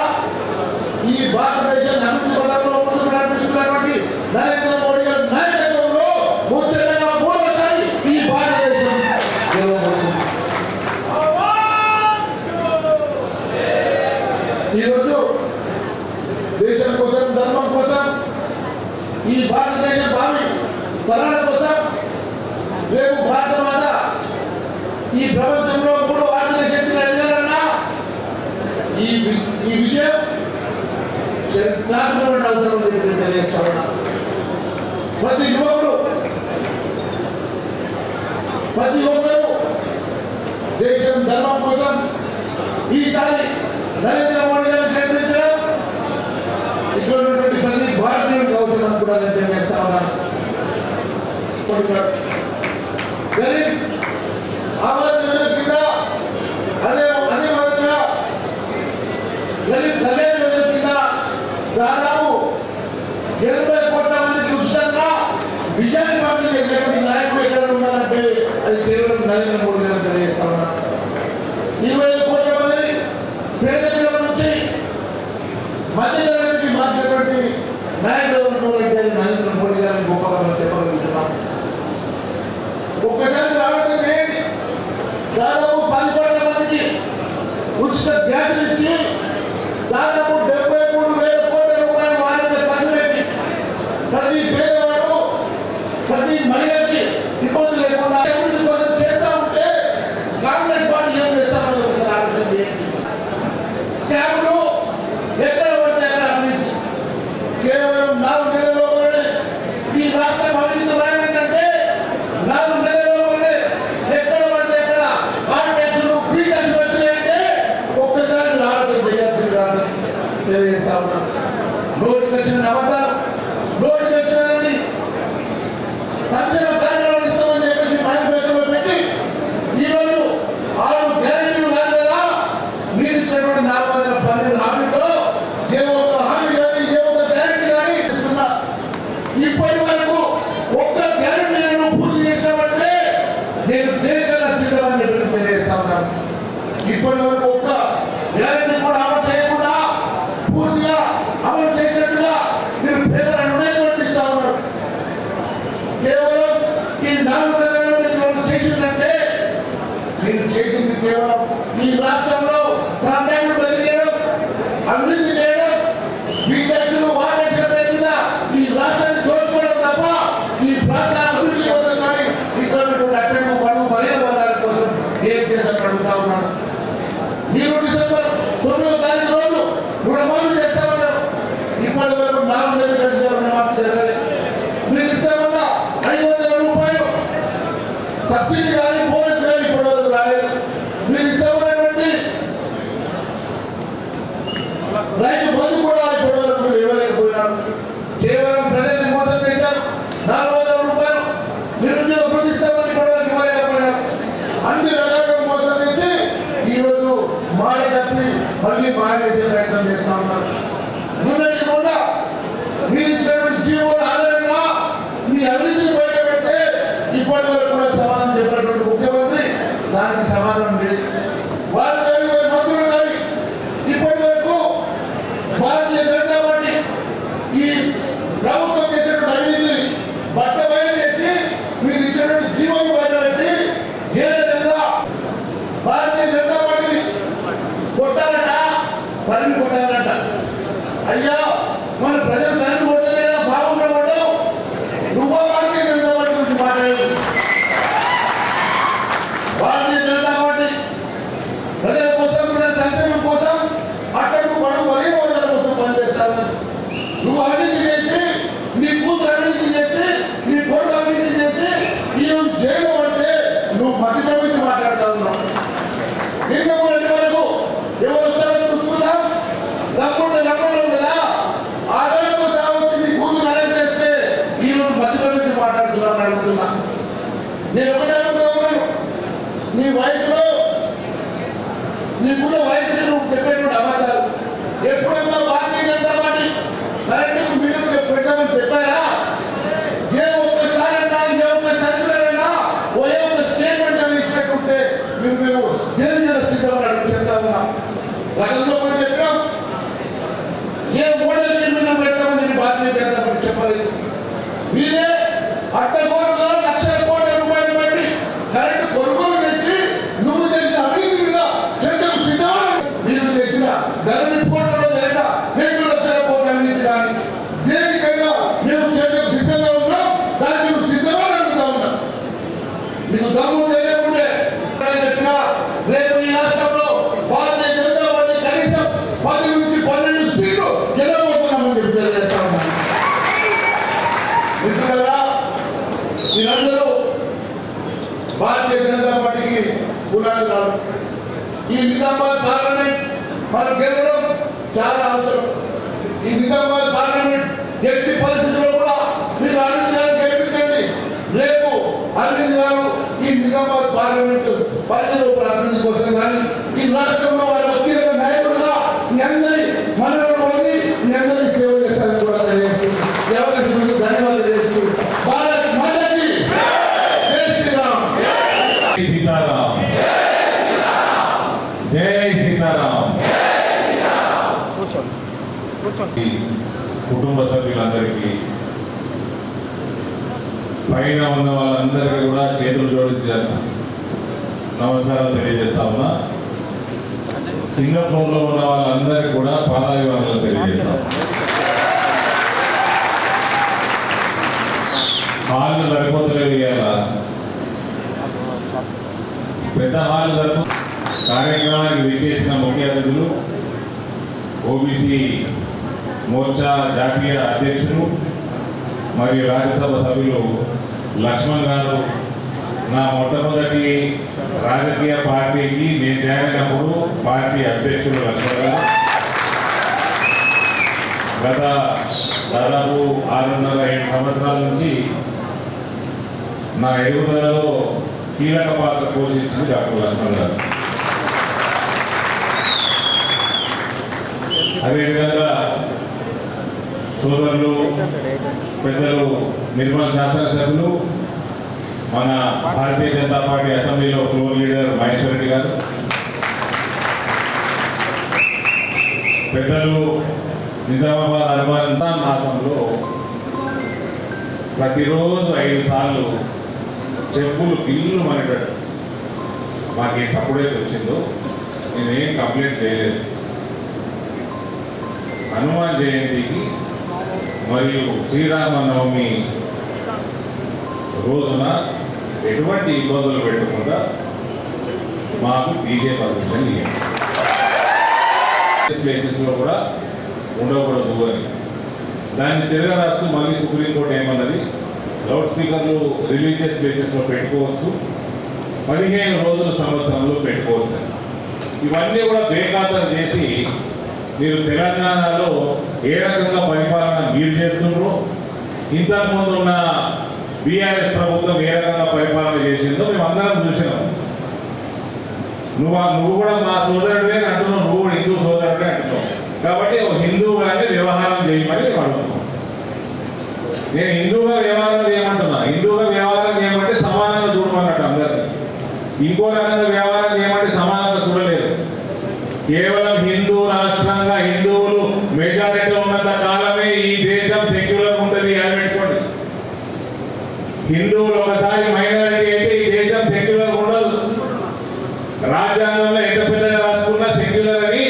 ఈ భారతదేశాన్ని అభివృద్ధి పథంలో ముందుకు నడిపిస్తున్నటువంటి నరేంద్ర మోడీ గారి నాయకత్వంలో ముఖ్యంగా మూడోసారి ఈ భారతదేశం ఈరోజు దేశం కోసం, ధర్మం కోసం, ఈ భారతదేశ భావి తరాల కోసం రేపు భారత మాత ఈ ప్రపంచంలో 3వ ఆర్థిక శక్తిగా ఎదగాలన్నా ఈ విజయం చరిత్రాత్మకమైన అవసరం అని తెలియజేస్తా ఉన్నా. ప్రతి యువకుడు, ప్రతి ఒక్కరూ దేశం, ధర్మం కోసం ఈసారి నరేంద్ర మోడీ గారిని గెలిపించడం ఇక్కడ ఉన్నటువంటి ప్రతి భారతీయుడికి అవసరం కూడా నేను తెలియజేస్తా ఉన్నాను. గరీబ్ ఆవాజ్ యోజన కింద అదే విధంగా గరీబ్ కళ్యాణ్ యోజన కింద దాదాపు 80 కోట్ల మందికి ఉచితంగా విజయాన్ని పంపిణీ చేసేటువంటి నాయకులు ఎక్కడ ఉన్నారంటే అది కేవలం నరేంద్ర మోడీ గారు తెలియజేస్తా ఉన్నారు. 25 కోట్ల మందిని పేదరికం నుంచి మధ్యతరగతికి మార్చినటువంటి నాయకులు ఉన్నటువంటి నరేంద్ర మోడీ గారిని గొప్పగా మనం చెప్పగలుగుతున్నాం. ఒక్కసారి రావడం ఏంటి, దాదాపు 10 కోట్ల మందికి ఉచిత గ్యాస్ ఇచ్చి దాదాపు 73,000 కోట్ల రూపాయలు వారి మీద ఖర్చు పెట్టి ప్రతి పేదవాడు, ప్రతి మహిళకి ఇబ్బంది లేకుండా అభివృద్ధి కోసం చేస్తా ఉంటే కాంగ్రెస్ పార్టీ ఏం చేస్తామని ఒకసారి ఆలోచన చేయండి. స్కామ్లు ఎక్కడ పడితే అక్కడ అభివృద్ధి కేవలం 4 నెలల్లోనే ఈ రాష్ట్రం అభివృద్ధి ఏంటంటే 4 నెలల్లోనే ఎక్కడ పడితే ఎక్కడ ఆర్టికల్స్లు, పీటల్స్ వచ్చినాయంటే ఒక్కసారి ఆలోచన చేయాల్సిందిగా తెలియజేస్తా ఉన్నాను. నోటికి వచ్చిన అబద్ధాలు, నోటికి వచ్చినని సంక్షేమ కార్యక్రమాలు ఇస్తామని చెప్పేసి మేనిఫెస్టోలో పెట్టి ఈరోజు 6 గ్యారెంటీలు కాదు కదా, మీరు ఇచ్చినటువంటి 412 హామీలో ఏ ఒక్క హామీ కానీ, ఏ ఒక్క గ్యారెంటీ కానీ ఇస్తున్నా. ఇప్పటి వరకు ఒక్క గ్యారెంటీ నేను పూర్తి చేసామంటే నేను దేనికన్నా సిద్ధమని చెప్పి తెలియజేస్తా ఉన్నాను. ఇప్పటి వరకు ఒక్క గ్యారెంటీ కూడా అమలు చేయకుండా పూర్తిగా అమలు చేసినట్టుగా మీరు పేదలను ఇస్తా ఉన్నారు. మీరు చేసింది కేవలం ఈ రాష్ట్రంలో కాంట్రాక్టులు బదిలీయడం, అభివృద్ధి చేయడం, బీటెక్స్లు వాటెక్స్ల పేరు మీద ఈ రాష్ట్రాన్ని దోచుకోవడం తప్ప ఈ ప్రాంత అభివృద్ధి కోసం కానీ ఇక్కడ ఉన్నటువంటి అట్టడుగు పడుగు బలైన వర్గాల కోసం ఏం చేశారని అడుగుతా ఉన్నాను. మీరు డిసెంబర్ 9వ తారీఖు రోజు రుణమాఫీ చేస్తామన్నారు. ఇప్పటి వరకు 4 నెలలు గడిచిన రుణమాఫీ జరగాలి. మీరు ఇస్తామన్న 500 రూపాయలు సబ్సిడీ కానీ బోనస్ కానీ ఇప్పటి వరకు రాలేదు. మీరు ఇస్తామన్నటువంటి రైతు బంధు కూడా ఇప్పటి వరకు మీరు ఇవ్వలేకపోయినారు. కేవలం ప్రజల్ని మోసం చేశారు. 400 రూపాయలు నిరుద్యోగ వృద్ధి ఇస్తామని ఇప్పటి వరకు ఇవ్వలేకపోయినారు. అన్ని రకాలుగా మోసం చేసి ఈరోజు మాట తప్పి మళ్ళీ మాయ చేసే ప్రయత్నం చేస్తా ఉన్నారు. మొన్నటి మొన్న మీరు ఇచ్చినటువంటి జీవోల ఆధారంగా మీ అభివృద్ధిని బయట పెడితే ఇప్పటి వరకు కూడా సమాధానం చెప్పినటువంటి ముఖ్యమంత్రి దానికి సమాధానం లేదు. వారు కానీ వారి మంత్రులు కానీ ఇప్పటి వరకు భారతీయ జనతా పార్టీ ఈ ప్రభుత్వం చేసినటువంటి అవినీతిని బట్టబయలు చేసి మీరు ఇచ్చినటువంటి జీవోలు బయట పెట్టి ఏ విధంగా భారతీయ జనతా పార్టీని కొట్టారట, పనిని కొట్టారట. అయ్యా మన ప్రజలు తనని కొట్టలే కదా సాగుండా పడ్డావు. నువ్వు భారతీయ జనతా పార్టీ గురించి మాట్లాడేది. భారతీయ జనతా పార్టీ ప్రజల కోసం, ప్రజల సంక్షేమం కోసం, అక్కడికి పడుగు బలైన వర్గాల కోసం పనిచేస్తాను. నువ్వు అవినీతి చేసి, నీ కూతురు అవినీతి చేసి, నీ కొడుకు అవినీతి చేసి ఈరోజు జైలు పడితే నువ్వు మధ్య గురించి మాట్లాడుతూ ఉన్నావు. నిన్న మొదటి వరకు ఎవరు వస్తారో చూసుకుందాం. తప్పకుండా నమ్మడం కదా. ఆదాయంతో సాగొచ్చి నీ కూతురు అరెస్ట్ చేస్తే ఈరోజు మధ్య గురించి మాట్లాడుతున్నాను అడుగుతున్నా. నేను ఒకటి అడుగుతా ఉన్నాను, నీ వయసులో నీకున్న వయసు నువ్వు చెప్పేటువంటి అబద్ధాలు ఎప్పుడన్నా Bharatiya Janata party current meter పెట్టామని చెప్పారా? ఏ ఒక్కసారి అన్నా, ఏ ఒక్క సర్క్యులర్ అయినా, ఏ ఒక్క స్టేట్మెంట్ అని ఇచ్చినట్టుంటే మేము దేని సిద్ధమని చెప్తా ఉన్నాం. గతంలో కూడా చెప్పినాం. ఏ మోడల్ మీరు పెట్టామని భారతీయ జనతా పార్టీ చెప్పలేదు. మీరే అడ్డగోలుగా లక్షల కోట్ల రూపాయలు పెట్టి కరెంటు కొనుగోలు చేసి నువ్వు చేసిన అవినీతి మీద చర్చకు సిద్ధమని మీరు చేసిన ధరణి కోట్లలో జరిగిన 2 లక్షల కోట్ల అవినీతి కానీ దేనికైనా మేము చర్చకు సిద్ధంగా ఉన్నాం. దానికి నువ్వు సిద్ధమని అడుగుతా ఉన్నాం. నీకు దమ్ము తెలియకుంటే చెప్పినా రేపు ఈ రాష్ట్రంలో భారతీయ జనతా పార్టీ కనీసం 10 నుంచి 12 సీట్లు గెలవబోతున్నామని చెప్పి తెలియజేస్తా ఉన్నాను. మిత్రులారా, మీరందరూ భారతీయ జనతా పార్టీకి పునాదురాలు. ఈ నిజామాబాద్ పార్లమెంట్ మనం గెలవడం చాలా అవసరం. ఈ నిజామాబాద్ పార్లమెంట్ ఎట్టి పరిస్థితుల్లో కూడా మీరు అరవింద్ గారు గెలిపించండి. రేపు అరవింద్ గారు ఈ నిజామాబాద్ పార్లమెంట్ పరిధిలో అభివృద్ధి కోసం కానీ ఈ రాష్ట్రంలో వారి వ్యక్తిగత నాయకులుగా మీ అందరి మనలో పొంది మీ అందరికీ సేవ చేస్తారని కూడా తెలియజేస్తూ అవకాశం ధన్యవాదాలు చేస్తూ భారత్ మాతాకి జై శ్రీరామ్. జై సీతారాం. జై సీతారాం. కుటుంబ సభ్యులందరికీ, పైన ఉన్న వాళ్ళందరికీ కూడా చేతులు జోడించారు నమస్కారాలు తెలియజేస్తా ఉన్నా. కింద ఫ్లోర్లో ఉన్న వాళ్ళందరికీ కూడా పాదాభివందనాలు తెలియజేస్తాం. హాళ్ళు సరిపోతలేవు. ఇవాళ పెద్ద హాళ్ళు సరిపో కార్యక్రమానికి విచ్చేసిన ముఖ్య అతిథులు ఓబీసీ మోర్చా జాతీయ అధ్యక్షులు మరియు రాజ్యసభ సభ్యులు లక్ష్మణ్ గారు, నా మొట్టమొదటి రాజకీయ పార్టీకి నేను జాయిన్ అయినప్పుడు పార్టీ అధ్యక్షుడు లక్ష్మణ్ గారు, గత దాదాపు 6.5-7 సంవత్సరాల నుంచి నా ఎదుగుదలలో కీలక పాత్ర పోషించింది డాక్టర్ లక్ష్మణ్ గారు. అదేవిధంగా సోదరులు పెద్దలు నిర్మల్ శాసనసభ్యులు, మన భారతీయ జనతా పార్టీ అసెంబ్లీలో ఫ్లోర్ లీడర్ మహేశ్వర్ రెడ్డి గారు, పెద్దలు నిజామాబాద్ అర్బన్ మాసంలో ప్రతిరోజు 5 సార్లు చెప్పులు గిల్లు మనకట్టు మాకేం సపోర్ట్ వచ్చిందో నేనేం కంప్లైంట్ చేయలేదు. హనుమాన్ జయంతికి మరియు శ్రీరామనవమి రోజున ఎటువంటి ఇబ్బందులు పెట్టకుండా మాకు డీజే పర్మిషన్ ఇవ్వండి. ప్లేసెస్లో కూడా ఉండకూడదు అని దాన్ని తిరగరాస్తూ మళ్ళీ సుప్రీంకోర్టు ఏమన్నది, లౌడ్ స్పీకర్లు రిలీజియస్ ప్లేసెస్లో పెట్టుకోవచ్చు, 15 రోజుల సంవత్సరంలో పెట్టుకోవచ్చు. ఇవన్నీ కూడా బేఖాతరు చేసి మీరు తెలంగాణలో ఏ రకంగా పరిపాలన మీరు చేస్తున్నారో, ఇంతకుముందు ఉన్న బీఆర్ఎస్ ప్రభుత్వం ఏ రకంగా పరిపాలన చేసిందో మేము అందరం చూసినాం. నువ్వు కూడా మా సోదరుడే అంటున్నావు, నువ్వు కూడా హిందూ సోదరుడే అంటున్నావు. కాబట్టి ఒక హిందువుగానే వ్యవహారం చేయమని మేము అడుగుతున్నాం. నేను హిందువుగా వ్యవహారం చేయమంటున్నా. హిందువుగా వ్యవహారం చేయమంటే సమానంగా చూడమన్నట్టు అందరినీ. ఇంకో రకంగా వ్యవహారం చేయమంటే సమానంగా చూడలేదు. కేవలం హిందూ రాష్ట్రంగా హిందువులు మెజారిటీ ఉన్నంత కాలమే ఈ దేశం సెక్యులర్ ఉంటుంది అని పెట్టుకోండి. హిందువులు ఒకసారి మైనారిటీ అయితే ఈ దేశం సెక్యులర్ ఉండదు. రాజ్యాంగంలో ఎంత పెద్దగా రాసుకున్నా సెక్యులర్ అని,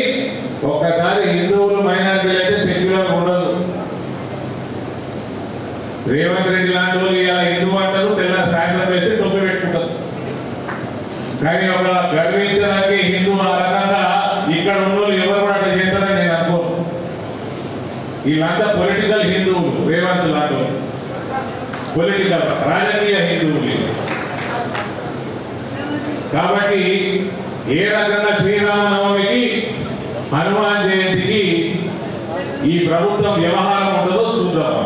ఒక్కసారి హిందువులు మైనారిటీలు అయితే సెక్యులర్ ఉండదు. రేవంత్ రెడ్డి లాంటి వాళ్ళు ఇలా హిందూ అంటారు, తెల్లారి సాయంత్రం వేస్తే టొప్పి పెట్టుకుంటారు. కానీ ఒక గర్వించడానికి హిందూ ఆ రకంగా ఇక్కడ ఉన్న ఎవరు కూడా అట్లా చేస్తారని నేను అనుకోను. వీళ్ళంతా పొలిటికల్ హిందువులు. రేవంత్ లాంటి పొలిటికల్ రాజకీయ హిందువులు. కాబట్టి ఏ రకంగా శ్రీరామనవమికి హనుమాన్ జయంతికి ఈ ప్రభుత్వం వ్యవహారం ఉండదో చూద్దాం.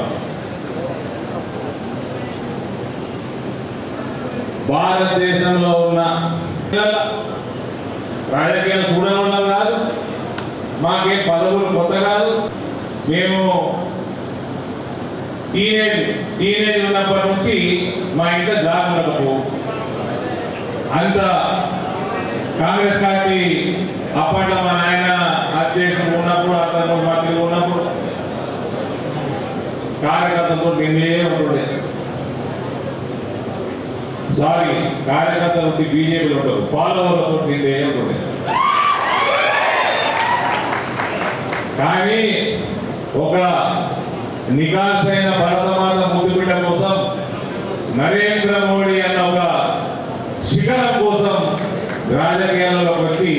భారతదేశంలో ఉన్న రాజకీయాలు చూడడం కాదు, మాకేం పదవులు కొత్త కాదు. మేము టీనేజ్ ఉన్నప్పటి నుంచి మా ఇంట్లో జాగ్రత్తకు అంత కాంగ్రెస్ పార్టీ అప్పట్లో మా నాయన అధ్యక్షుడు ఉన్నప్పుడు, అతను మంత్రి ఉన్నప్పుడు కార్యకర్తలతో నిండే ఉంటుండే. సారీ, కార్యకర్తలు బీజేపీలో ఉంటారు, ఫాలోవర్లతో నిండే ఉంటుండే. కానీ ఒక నికాసైన భరతమాత ముద్దుబిడ్డ కోసం, నరేంద్ర మోడీ అన్న ఒక శిఖరం కోసం రాజకీయాల్లోకి వచ్చి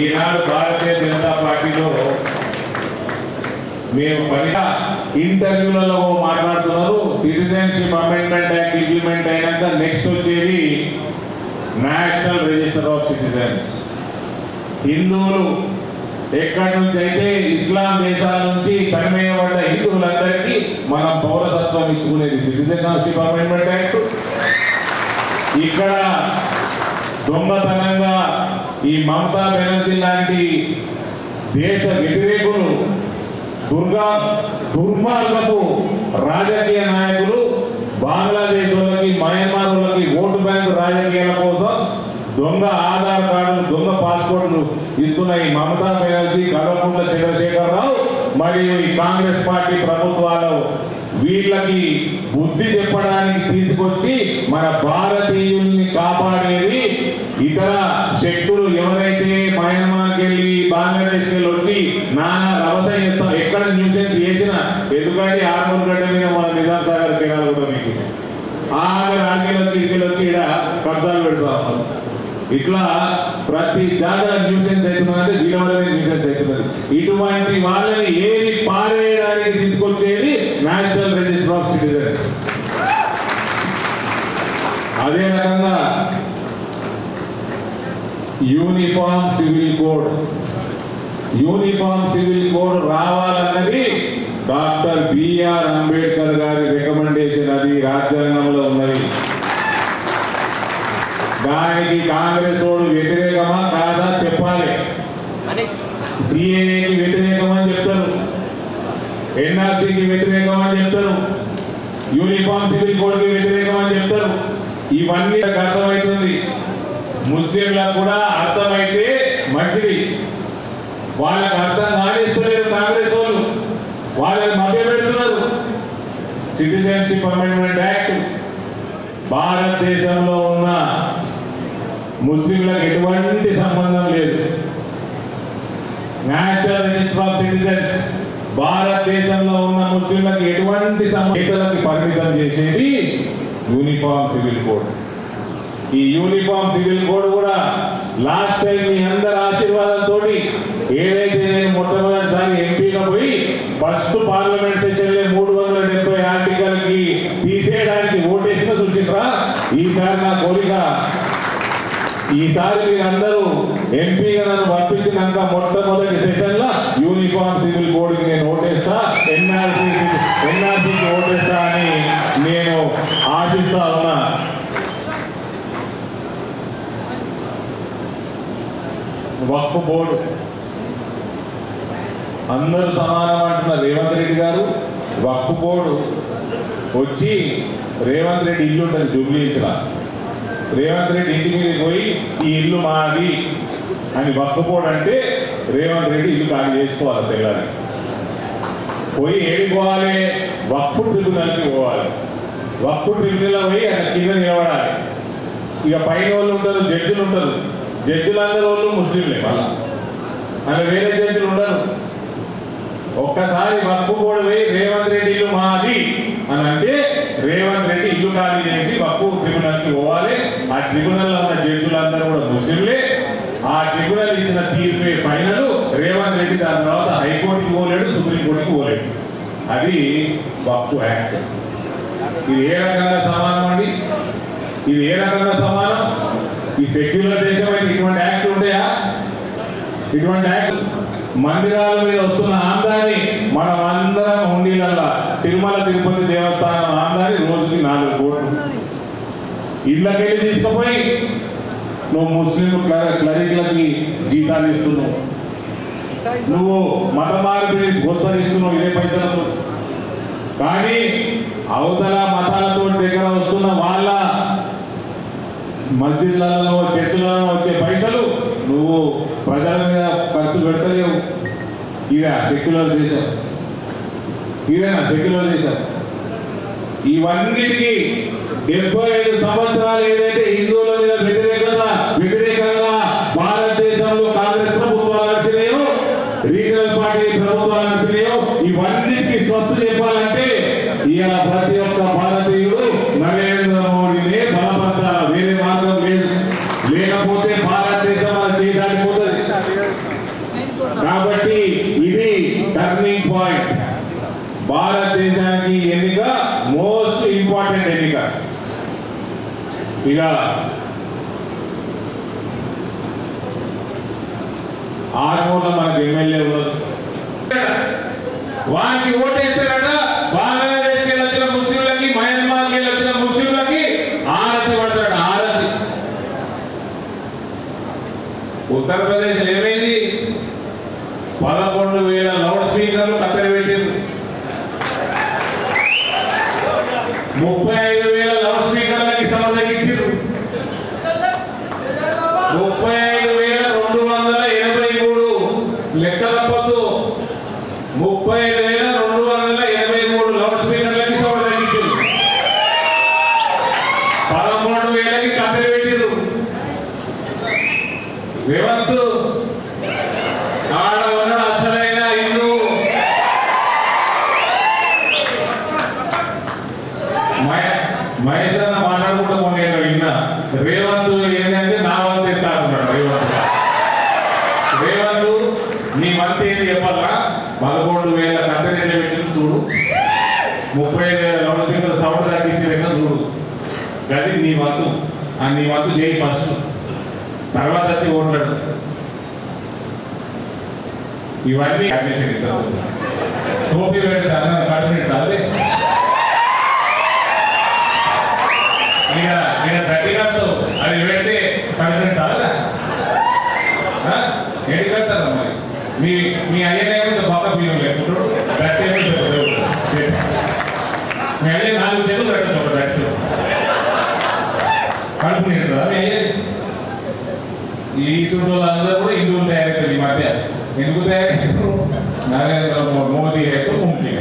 ఈనాడు భారతీయ జనతా పార్టీలో మేము ఇంటర్వ్యూలలో మాట్లాడుతున్నారు. సిటిజన్షిప్ అమెండ్మెంట్ యాక్ట్ ఇంప్లిమెంట్ అయినాక నెక్స్ట్ వచ్చేది నేషనల్ రిజిస్టర్ ఆఫ్ సిటిజన్స్. హిందువులు ఎక్కడి నుంచి అయితే ఇస్లాం దేశాల నుంచి తరిమేయబడ్డ హిందువులందరికీ మనం పౌరసత్వం ఇచ్చుకునేది సిటిజన్షిప్ అమెండ్మెంట్ యాక్ట్. ఇక్కడ దొంగతనంగా ఈ మమతా బెనర్జీ లాంటి దేశ వ్యతిరేకులు, దుర్మార్గపు రాజకీయ నాయకులు బంగ్లాదేశ్ వాళ్ళకి, మయన్మార్ వాళ్ళకి ఓటు బ్యాంకు రాజకీయాల కోసం దొంగ ఆధార్ కార్డులు, దొంగ పాస్పోర్ట్లు ఇస్తున్న ఈ మమతా బెనర్జీ, కల్వకుంట్ల చంద్రశేఖరరావు మరియు ఈ కాంగ్రెస్ పార్టీ ప్రభుత్వాలు వీళ్ళకి బుద్ధి చెప్పడానికి తీసుకొచ్చి మన భారతీయుల్ని కాపాడేది ఇతర శక్తులు ఎవరైతే మయన్మార్కి వెళ్ళి బంగ్లాదేశ్ వెళ్ళి వచ్చి నానా రవస చేస్తాం. ఎక్కడ న్యూసెన్స్ చేసినా ఎందుకంటే ఆర్మూర్ గడ్డ మీద మన నిజాం సాగర్ కెనాల్ కూడా మీకు ఆఖరి వచ్చి ఇక్కడికి వచ్చి ఇక్కడ కబ్జాలు పెడతాం. ఇట్లా ప్రతి జాతర న్యూసెన్స్ అవుతున్నదంటే దీని వల్లనే న్యూసెన్స్ అవుతున్నది. ఇటువంటి వాళ్ళని ఏది పారేయడానికి తీసుకొచ్చేది నేషనల్ రిజిస్టర్ ఆఫ్ సిటిజన్స్. అదే రకంగా యూనిఫామ్ సివిల్ కోడ్ రావాలన్నది డాక్టర్ బిఆర్ అంబేద్కర్ గారి రికమెండేషన్. అది రాజ్యాంగంలో ఉన్నది. దానికి కాంగ్రెస్ వాడు వ్యతిరేకమా కాదా చెప్పాలి. సిఏఏకి వ్యతిరేకమని చెప్తారు, ఎన్ఆర్సీకి వ్యతిరేకమని చెప్తారు, యూనిఫామ్ సివిల్ కోడ్కి వ్యతిరేకమని చెప్తారు. ఇవన్నీ అర్థమవుతుంది. ముస్లింలకు కూడా అర్థమైతే మంచిది. వాళ్ళకి అర్థం కానిస్తలేరు కాంగ్రెస్ వాళ్ళు, వాళ్ళని మభ్య పెడుతున్నారు. సిటిజన్షిప్ అమెండ్మెంట్ యాక్ట్ భారతదేశంలో ఉన్న ముస్లింలకు ఎటువంటి సంబంధం లేదు. నేషనల్ రిజిస్టర్ ఆఫ్ సిటిజన్స్ భారతదేశంలో ఉన్న ముస్లింలకు ఎటువంటి సంబంధాలకు పరిమితం చేసేది యూనిఫామ్ సివిల్ కోడ్. ఈ యూనిఫామ్ సివిల్ కోడ్ కూడా లాస్ట్ టైం మీ అందరి ఆశీర్వాదంతో ఏదైతే నేను మొట్టమొదటిసారి ఎంపీగా పోయి ఫస్ట్ పార్లమెంట్ సెషన్ 370 ఆర్టికల్ కి తీసేయడానికి ఓటేసిన చూసిండ్రా. ఈసారి నా కోరిక, ఈసారి మీరందరూ ఎంపీగా నన్ను పంపించినాక మొట్టమొదటి సెషన్ లో యూనిఫామ్ సివిల్ కోడ్ కి నేను ఓటేస్తా, ఎన్ఆర్సీకి ఓటేస్తా అని నేను ఆశిస్తా ఉన్నా. వక్ఫ్ బోర్డు అందరూ సమానం అంటున్న రేవంత్ రెడ్డి గారు వక్ఫ్ బోర్డు వచ్చి రేవంత్ రెడ్డి ఇల్లు ఉంటుంది జూబ్లీహిల్స్లో, రేవంత్ రెడ్డి ఇంటి మీద పోయి ఈ ఇల్లు మాది అని వక్ఫ్ బోర్డు అంటే రేవంత్ రెడ్డి ఇల్లు ఖాళీ చేసుకోవాలి. తెల్లారి పోయి ఏడిపోవాలి, వక్ఫ్ ట్రిబ్యునల్కి పోవాలి. వక్ఫ్ ట్రిబ్యునల్ పోయి ఆయన కింద నిలబడాలి. ఇక పైన వాళ్ళు ఉంటారు, జడ్జిలు ఉంటారు. జడ్జిలందరూ వాళ్ళు ముస్లింలే, మళ్ళా అలా వేరే జడ్జిలు ఉండరు. ఒక్కసారి వక్ఫ్ బోర్డు పోయి రేవంత్ రెడ్డి ఇల్లు మాది అని అంటే రేవంత్ రెడ్డి ఇల్లు ఖాళీ చేసి వక్ఫ్ ట్రిబ్యునల్కి పోవాలి. ఆ ట్రిబ్యునల్లో ఉన్న జడ్జిలందరూ కూడా ముస్లింలే. ఆ ట్రిబ్యునల్ ఇచ్చిన తీర్పే ఫైనల్. రేవంత్ రెడ్డి దాని తర్వాత హైకోర్టుకి పోలేడు, సుప్రీంకోర్టుకి పోలేడు. అది వక్ఫ్ యాక్ట్. ఇది ఏ రకంగా సమానం అండి? ఇది ఏ రకంగా సమానం? ఈ సెక్యులర్ దేశం అయితే ఇటువంటి యాక్ట్ ఉంటాయా? ఇటువంటి యాక్ట్ మందిరాల మీద వస్తున్న ఆందాన్ని మనం అందరం హుండీలల్లా తిరుమల తిరుపతి దేవస్థానం ఆందాన్ని రోజుకి 4 కోట్లు ఇళ్ళకెళ్ళి తీసుకుపోయి నువ్వు ముస్లిం క్లరిక్లకి జీతాలు ఇస్తున్నావు, నువ్వు మత మార్పిడి ప్రోత్సహిస్తున్నావు ఇదే పైసలతో. కానీ అవతల మతాలతో దగ్గర వస్తున్న వాళ్ళ మస్జిద్లలో చర్చిలలో వచ్చే పైసలు నువ్వు ప్రజల మీద ఖర్చు పెడతలేవు. ఇదే సెక్యులర్ దేశం, ఇదేనా సెక్యులర్ దేశం? ఇవన్నిటికీ 75 సంవత్సరాలు ఏదైతే హిందువుల మీద వ్యతిరేకంగా భారతదేశంలో కాంగ్రెస్ ప్రభుత్వాలు నడిచినాయో, రీజనల్ పార్టీ ప్రభుత్వాలు నడిచినాయో, ఇవన్నిటికీ స్వస్థ చెప్పాలంటే ఇవాళ ప్రతి ఒక్క భారతీయుడు నరేంద్ర మోడీనే బలపరచాలి. వేరే మార్గం లేదు. లేకపోతే భారతదేశం మనం చేయడానికి పోతుంది. కాబట్టి ఇది టర్నింగ్ పాయింట్. భారతదేశానికి ఎన్నిక మోస్ట్ ఇంపార్టెంట్ ఎన్నిక. ఇక ఆర్మూర్లో మనకు ఎమ్మెల్యే ఉన్నది, వారికి ఓటేస్తారట. బంగ్లాదేశ్కి వచ్చిన ముస్లింలకి, మయన్మార్కి వచ్చిన ముస్లింలకి ఆరతి పడతాడు. ఆరతి. ఉత్తరప్రదేశ్ ఏమైంది? 11,000 లౌడ్ స్పీకర్లు కత్తెర పెట్టింది. 35,000 లౌడ్ స్పీకర్లకి సమర్థించారు. 35,283 లెక్క తప్పదు. 35,283 లౌడ్ స్పీకర్లకి సమర్థించారు. 13,000కి కత్తెర పెట్టిరు. రేవంత్ ఆడ ఉన్నాడు అసలైన హిందూ. మహేష్ అన్న మాట్లాడుకుంటా నేను విన్నా. రేవంత్ ఏంటంటే నా వంతు ఎంత అంటున్నాడు. రేవంత్ నీ వంతు ఏంటి చెప్పాలా? 11,000 కత్తెర పెట్టింది చూడు, 35,000 లౌడ్ స్పీకర్ సౌండ్ తగ్గించి లెక్క చూడు. అది నీ వంతు. నీ వంతు చేయి ఫస్ట్, తర్వాత వచ్చి ఓట్లాడు. ఇవన్నీ టోపీ పెడతాను కట్టు పెడతారు. నేను గట్టినట్టు అది పెడితే కట్టు పెట్టాలా? ఏంటి కడతారా మరి? మీ అయ్యనే పక్క బియ్యం లేకుంటాడు. గట్టి మీ అయ్యే 4 చేతులు పెట్టచ్చు ఒక గట్టి కడుపు నీరు కదా మీ అయ్యేది. ఈ చుట్టూ అందరూ కూడా హిందువులు తయారవుతారు ఈ మధ్య. ఎందుకు తయారవుతారు? నరేంద్ర మోదీ అయితే కుంకి.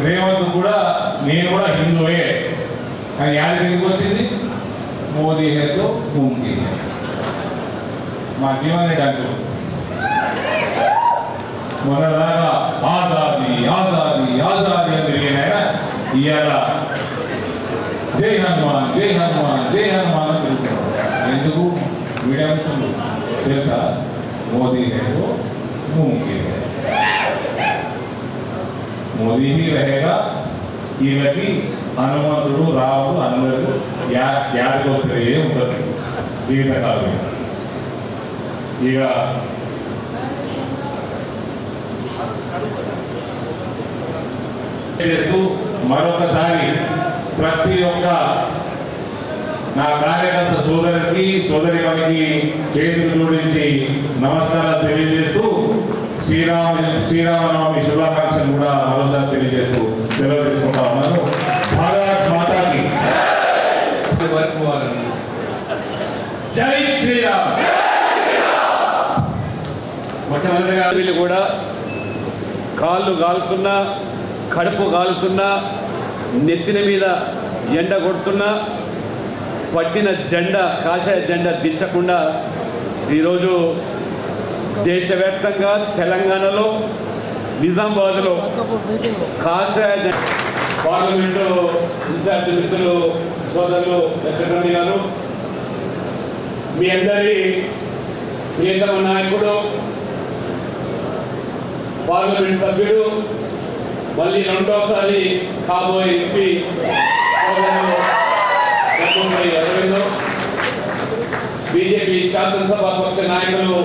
రేవంత్ కూడా నేను కూడా హిందువే అని యాదకి ఎందుకు వచ్చింది? మోదీ హై తో ముమ్కిన్ హై. మా జీవన్ రెడ్డి అంటూ మొన్నటిదాకా ఆజాదీ ఆజాదీ ఆజాదీ అని తిరిగిన ఆయన ఇవాళ జై హనుమాన్ జై హనుమాన్ జై హనుమాన్ అని తిరుగుతున్నాడు. ఎందుకు వీడవుతుంది తెలుసా? మోదీ హై తో ముమ్కిన్ హై. మోదీ హీ రహేగా. వీళ్ళకి హనుమంతుడు రాముడు అందరూ యాదకి వస్తే ఉంటుంది జీవితకాలం. ఇక చేస్తూ మరొకసారి ప్రతి ఒక్క నా కార్యకర్త సోదరుడికి సోదరిమణికి చేతులు జోడించి నమస్కారాలు తెలియజేస్తూ శ్రీరామనవమి శుభాకాంక్షలు కూడా మరోసారి తెలియజేస్తూ సెలవు తీసుకుంటా ఉన్నాను. భారత్ మాతాకి జై శ్రీరామ్. మొట్టమొదటిగా వీళ్ళు కూడా కాళ్ళు కాలుతున్నా, కడుపు కాలుతున్నా, నెత్తిన మీద ఎండ కొడుతున్నా, పట్టిన జెండా కాషాయ జెండా దించకుండా ఈరోజు దేశవ్యాప్తంగా తెలంగాణలో నిజామాబాద్లో కాషాయ పార్లమెంటు ఇన్ఛార్జ్ మిత్రులు సోదరులు వెంకటరమణ గారు, మీ అందరి ప్రియతమ నాయకుడు, పార్లమెంట్ సభ్యుడు, మళ్ళీ రెండోసారి కాబోయే ఎంపీ సోదరులు అరవింద్, బీజేపీ శాసనసభాపక్ష నాయకులు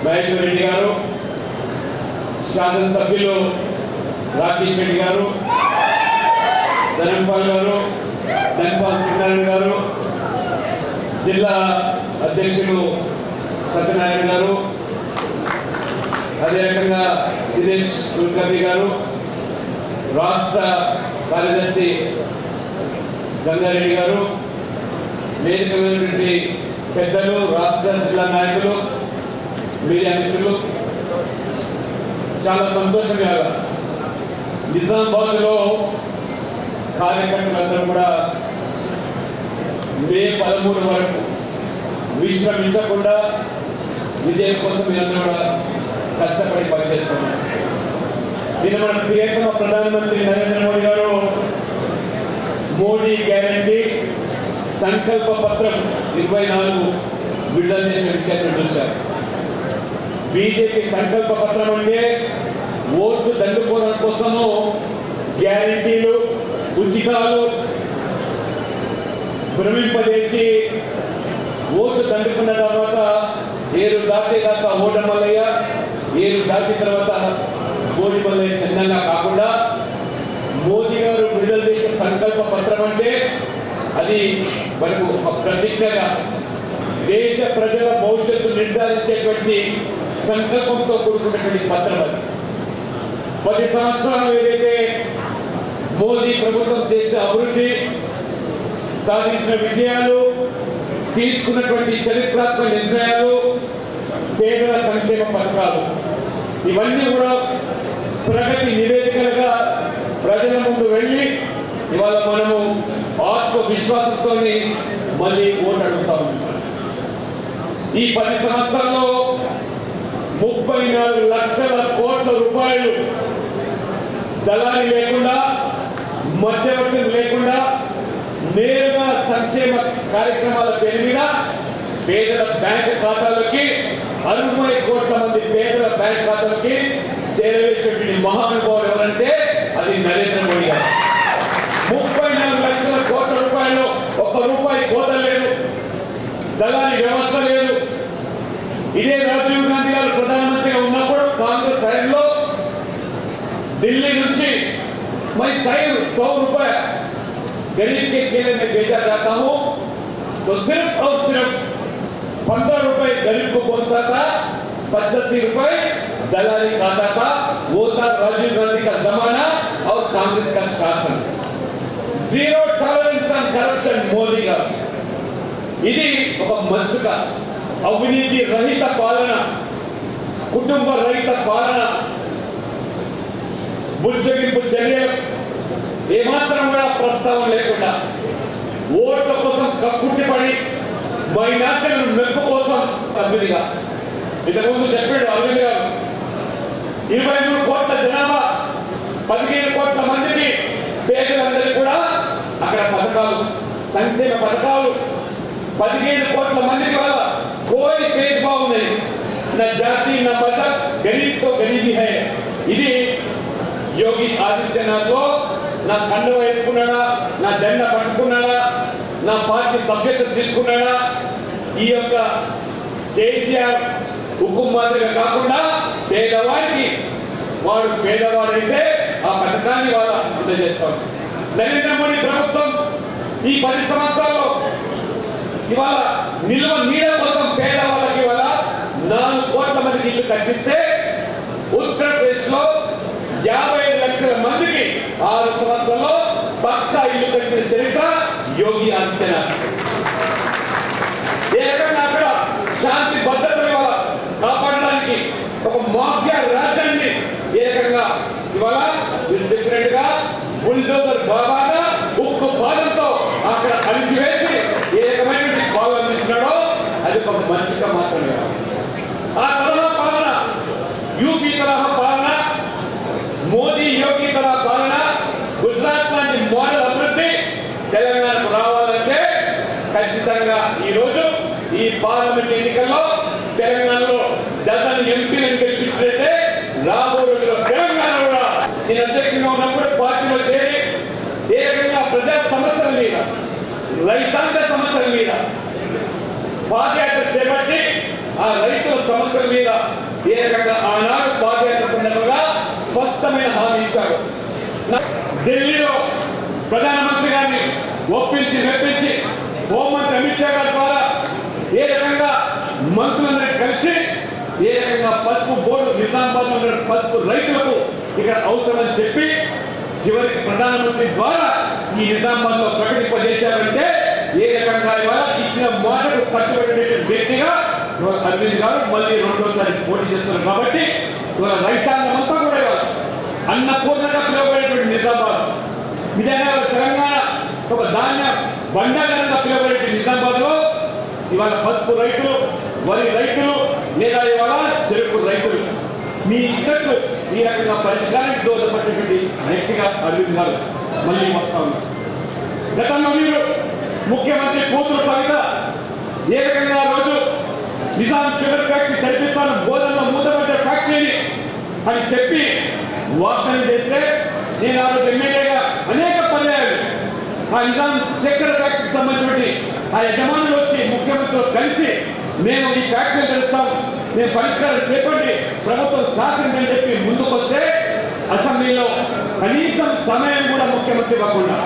మహేశ్వర్ రెడ్డి గారు, శాసనసభ్యులు రాకేష్ రెడ్డి గారు, ధనంపాల్ గారు, ధన్పాల్ సింగారెడ్డి గారు, జిల్లా అధ్యక్షులు సత్యనారాయణ గారు, అదే రకంగా దినేష్ కుల్కర్ణి గారు, రాష్ట్ర కార్యదర్శి గంగారెడ్డి గారు, వేదిక మీద పెద్దలు, రాష్ట్ర జిల్లా నాయకులు, మీడియా మిత్రులు, చాలా సంతోషంగా నిజామాబాద్లో కార్యకర్తలందరూ కూడా మే 13 వరకు విశ్రమించకుండా విజయం కోసం మీరందరూ కూడా కష్టపడి పనిచేస్తున్నారు. దీని మన ప్రియతమ ప్రధానమంత్రి నరేంద్ర మోడీ గారు మోడీ గ్యారంటీ సంకల్ప పత్రం 24 విడుదల చేసే విషయాన్ని చూశారు. బీజేపీ సంకల్ప పత్రం అంటే ఓటు దండుకోవడం కోసము గ్యారంటీలు, ఉచితాలు భ్రమింపజేసి ఓటు దండుకున్న తర్వాత ఏరు దాటేదాకా ఓట మల్లయ్య, ఏరు దాటిన తర్వాత ఓడి మల్లయ్య చిన్నంగా కాకుండా మోదీ గారు విడుదల చేసే సంకల్ప పత్రం అంటే అది మనకు ఒక ప్రతిజ్ఞగా దేశ ప్రజల భవిష్యత్తు నిర్ధారించేటువంటి సంకల్పంతో కూడుకున్నటువంటి పత్రం. అది 10 సంవత్సరాలు ఏదైతే మోదీ ప్రభుత్వం చేసే అభివృద్ధి, సాధించిన విజయాలు, తీసుకున్నటువంటి చరిత్రాత్మక నిర్ణయాలు, పేదల సంక్షేమ పథకాలు, ఇవన్నీ కూడా ప్రగతి నివేదికలుగా ప్రజల ముందు వెళ్ళి ఇవాళ మనము ఆత్మవిశ్వాసంతో మళ్ళీ ఓటు అడుగుతాం. ఈ 10 సంవత్సరాల్లో 34 లక్షల కోట్ల రూపాయలు దళారీ లేకుండా, మధ్యవర్తులు లేకుండా నేరుగా సంక్షేమ కార్యక్రమాల పేరు మీద పేదల బ్యాంక్ ఖాతాలకి 60 కోట్ల మంది పేదల బ్యాంక్ ఖాతాలకి చేరవేసేటువంటి మహానుభావుడు ఎవరంటే అది నరేంద్ర మోడీ గారు. 34 లక్షల కోట్ల రూపాయలు, ఒక్క రూపాయి కోత లేదు, దళారీ వ్యవస్థ లేదు. ఇదే రాజీవ్ గాంధీ గారు ప్రధానమంత్రిగా ఉన్నప్పుడు కాంగ్రెస్ హయాంలో ఢిల్లీ నుంచి मैं 100 रुपए गरीब के खेले में भेजा जाता हूँ तो सिर्फ और सिर्फ 15 रुपए गरीब को पहुंचता था, 85 रुपए दलाली खाता था. वो था राजीव गांधी का जमाना और कांग्रेस का शासन. Zero tolerance on corruption Modi గారు. ఇది ఒక మంచిగా అవినీతి రహిత పాలన, కుటుంబ రహిత పాలన, బుజ్జగింపు చర్యలు ఏమాత్రం కూడా ప్రస్తావన లేకుండా ఓట్ల కోసం కక్కుట్టిపడి మైనార్టీలను మెప్పు కోసం సభ్యుడిగా ఇంతకుముందు చెప్పాడు అరవింద్ గారు 23 కోట్ల జనాభా 15 కోట్ల మందికి పేదలందరికీ కూడా అక్కడ పథకాలు సంక్షేమ పథకాలు 15 కోట్ల మందికి వల్ల కోరి भेदभाव नहीं न जाति न मजहब गरीब तो गरीबी है ఇది యోగి ఆదిత్యనాథ్ నా కండ వేసుకున్నాడా నా జెండా పట్టుకున్నాడా నా పార్టీ సభ్యత తీసుకున్నాడా ఈ యొక్క కేసీఆర్ హుకుం మాదిరిగా కాకుండా పేదవాడికి వాడు పేదవాడైతే ఆ పథకాన్ని వాళ్ళ అందజేస్తారు. నరేంద్ర మోడీ ప్రభుత్వం ఈ 10 సంవత్సరాల్లో ఇవాళ నిల్వ నీడ కోసం పేదవాళ్ళకి ఇవాళ 4 కోట్ల మందికి ఇల్లు కట్టిస్తే ఉత్తరప్రదేశ్ లో 55 లక్షల మందికి 6 సంవత్సరాల్లో పక్కా ఇల్లు కట్టిన చరిత్ర యోగి ఆదిత్యనాథ్. ఏ రకంగా అక్కడ శాంతి భద్రతలు ఇవాళ కాపాడడానికి ఒక మాఫియా రాజ్యాన్ని ఏ రకంగా ఇవాళ మీరు చెప్పినట్టుగా బుల్డోజర్ బాబాగా ఉక్కు పాదంతో అక్కడ అణిచివేసి ఏ రకమైన పాలన అందిస్తున్నాడో అది ఒక మంచిగా మాత్రమే. ఆ తరహా పాలన యూపీ తరహా పాలన మోదీ యోగి తరహా పాలన గుజరాత్ లాంటి మోడల్ అభివృద్ధి తెలంగాణకు రావాలంటే ఖచ్చితంగా ఈ రోజు ఈ పార్లమెంట్ ఎన్నికల్లో తెలంగాణలో డజన్ ఎంపీలను గెలిపించినట్టే రాబో రోజుల్లో తెలంగాణ కూడా నేను అధ్యక్షంగా ఉన్నప్పుడు పార్టీలో చేరి ఏ రకంగా ప్రజా సమస్యల మీద రైతాంగ సమస్యల మీద పాదయాత్ర చేపట్టి ఆ రైతుల సమస్యల మీద ఏ రకంగా ఆనాడు పాదయాత్ర సందర్భంగా స్పష్టమైన హామీ ఇచ్చారు. ఢిల్లీలో ప్రధానమంత్రి గారిని ఒప్పించి మెప్పించి హోంమంత్రి అమిత్ షా గారి ద్వారా ఏ రకంగా మంత్రులందరూ కలిసి ఏ రకంగా పసుపు బోర్డు నిజామాబాద్ లో పసుపు రైతులకు ఇక్కడ అవసరమని చెప్పి చివరికి ప్రధానమంత్రి ద్వారా ఈ నిజామాబాద్ లో ప్రకటింపజేశారంటే ఏ రకంగా ఇవాళ ఇచ్చిన మాటకు కట్టుబడిన వ్యక్తిగా అరవింద్ గారు మళ్ళీ రెండోసారి పోటీ చేస్తున్నారు. కాబట్టి ఇవాళ రైతాంగం అంతా కూడా ఇవాళ అన్నపూర్ణగా పిలువబడేటువంటి నిజామాబాద్ విజయనగరం తెలంగాణ ఒక ధాన్య బండాగారంగా పిలువబడే నిజామాబాద్ లో ఇవాళ పసుపు రైతులు వరి రైతులు లేదా ఇవాళ చెరుకు రైతులు మీ ఇక్కట్లు ఈ రకంగా పరిష్కారానికి దోహదపడేటువంటి వ్యక్తిగా అరవింద్ గారు మళ్ళీ వస్తా ఉన్నారు. గతంలో మీరు ముఖ్యమంత్రి కూతురు కవిత ఏ రకంగా రోజు నిజాం షుగర్ ఫ్యాక్టరీ తెరిపిస్తాను బోధనలో మూతపడ్డ ఫ్యాక్టరీని అని చెప్పి వాగ్దానం చేస్తే నేను ఆ రోజు ఎమ్మెల్యేగా అనేక పర్యాయాలు ఆ నిజాం చక్కెర ఫ్యాక్టరీకి సంబంధించి ఆ యజమానులు వచ్చి ముఖ్యమంత్రితో కలిసి మేము ఈ ఫ్యాక్టరీ తెరుస్తాం మేము పరిష్కారం చేపట్టి ప్రభుత్వం సహకరించని చెప్పి ముందుకొస్తే అసెంబ్లీలో కనీసం సమయం కూడా ముఖ్యమంత్రి ఇవ్వకుండా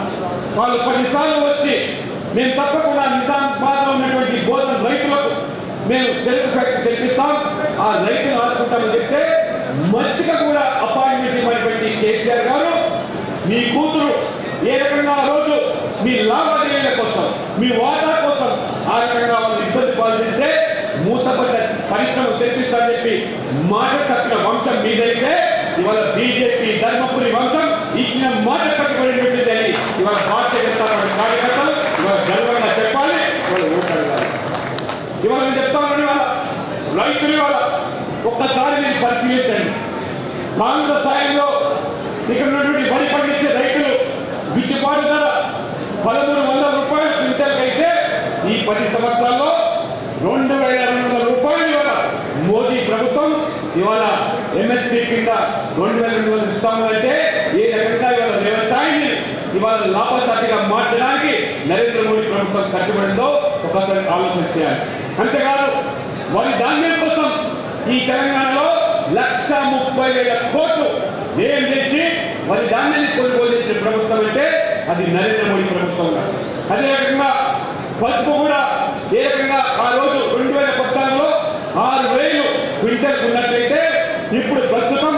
వాళ్ళు 10 సార్లు వచ్చి మేము తప్పకుండా నిజామాబాద్ లో ఉన్నటువంటి బోధన రైతులకు మేము చెరుకు ఫ్యాక్టరీ తెరిపిస్తాం ఆ రైతులు ఆడుకుంటామని చెప్తే మంచిగా కూడా అపాయింట్మెంట్ ఇవ్వబట్టి కేసీఆర్ గారు మీ కూతురు ఏ రకంగా ఆ రోజు మీ లావాదేవీల కోసం మీ వాటా కోసం ఆ రకంగా వాళ్ళు ఇబ్బంది పాల్చేస్తే మూతపడ్డ పరిశ్రమ తెప్పిస్తారని చెప్పి మాట తప్పిన వంశం మీదైతే ఇవాళ బీజేపీ ధర్మపురి వంశం ఇచ్చిన మాట కట్టుబడినటువంటిది అని ఇవాళ భారతీయ జనతా పార్టీ కార్యకర్తలు ఇవాళ గర్వంగా చెప్పాలి. ఇవాళ ఓటాడాలి. ఇవాళ నేను చెప్తాను ఇవాళ రైతులు ఇవాళ ఒక్కసారి మీరు పరిశీలించండి. మామూలు స్థాయిలో ఇక్కడ ఉన్నటువంటి వరి పండించే రైతులు గిట్టుబాటు ధర 1300 రూపాయలు క్వింటల్కి అయితే ఈ 10 సంవత్సరాల్లో 2200 రూపాయలు ఇవాళ మోదీ ప్రభుత్వం ఇవాళ ఎంఎస్పీ కింద 2200 ఇస్తామంటే ఏ రకంగా ఇవాళ వ్యవసాయాన్ని ఇవాళ లాభసాటిగా మార్చడానికి నరేంద్ర మోడీ ప్రభుత్వం కట్టుబడిందో ఒకసారి ఆలోచన చేయాలి. అంతేకాదు వరి ధాన్యం కోసం ఈ తెలంగాణలో 1,30,000 కోట్లు వ్యయం చేసి వరి ధాన్యాన్ని కొనుగోలు చేసిన ప్రభుత్వం అంటే అది నరేంద్ర మోడీ ప్రభుత్వం. అదే రకంగా పసుపు కూడా ఏ రకంగా ఆ రోజు 2014లో 6,000 క్వింటల్ ఉన్నట్లయితే ఇప్పుడు ప్రస్తుతం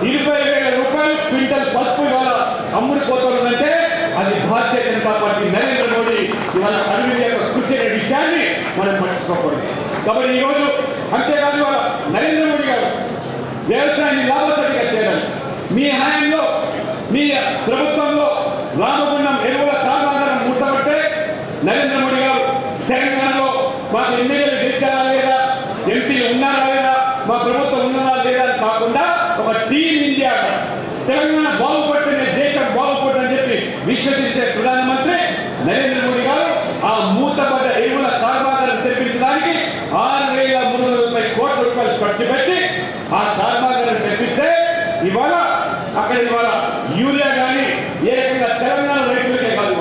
20,000 రూపాయలు క్వింటల్ పసుపు ఇవాళ అమ్ముడుపోతుందంటే అది భారతీయ జనతా పార్టీ నరేంద్ర మోడీ ఇవాళ అరవింద్ యొక్క కృషి అనే విషయాన్ని మనం మర్చిపోకూడదు. కాబట్టి ఈరోజు అంతేకాదు ఇవాళ నరేంద్ర మోడీ గారు వ్యవసాయాన్ని లాభసాటిగా చేయాలి. మీ హయాంలో మీ ప్రభుత్వంలో రామగుండం ఎరువుల కార్యాలయం మూతపట్టే గెలిచారా లేదా, ఎంపీ ఉన్నారా లేదా, మా ప్రభుత్వం ఉన్నదా లేదా అని కాకుండా ఒక టీమ్ ఇండియా తెలంగాణ బాగుపడితేనే దేశం బాగుపడని చెప్పి విశ్వసించే ప్రధానమంత్రి నరేంద్ర మోడీ గారు ఆ మూతపడ్డ ఎరువుల కర్మాగారం తెప్పించడానికి 6,330 కోట్ల రూపాయలు ఖర్చు పెట్టి ఆ కర్మాగారం తెప్పిస్తే ఇవాళ యూరియా కానీ ఏ రకంగా తెలంగాణ రైతులకే కాదు,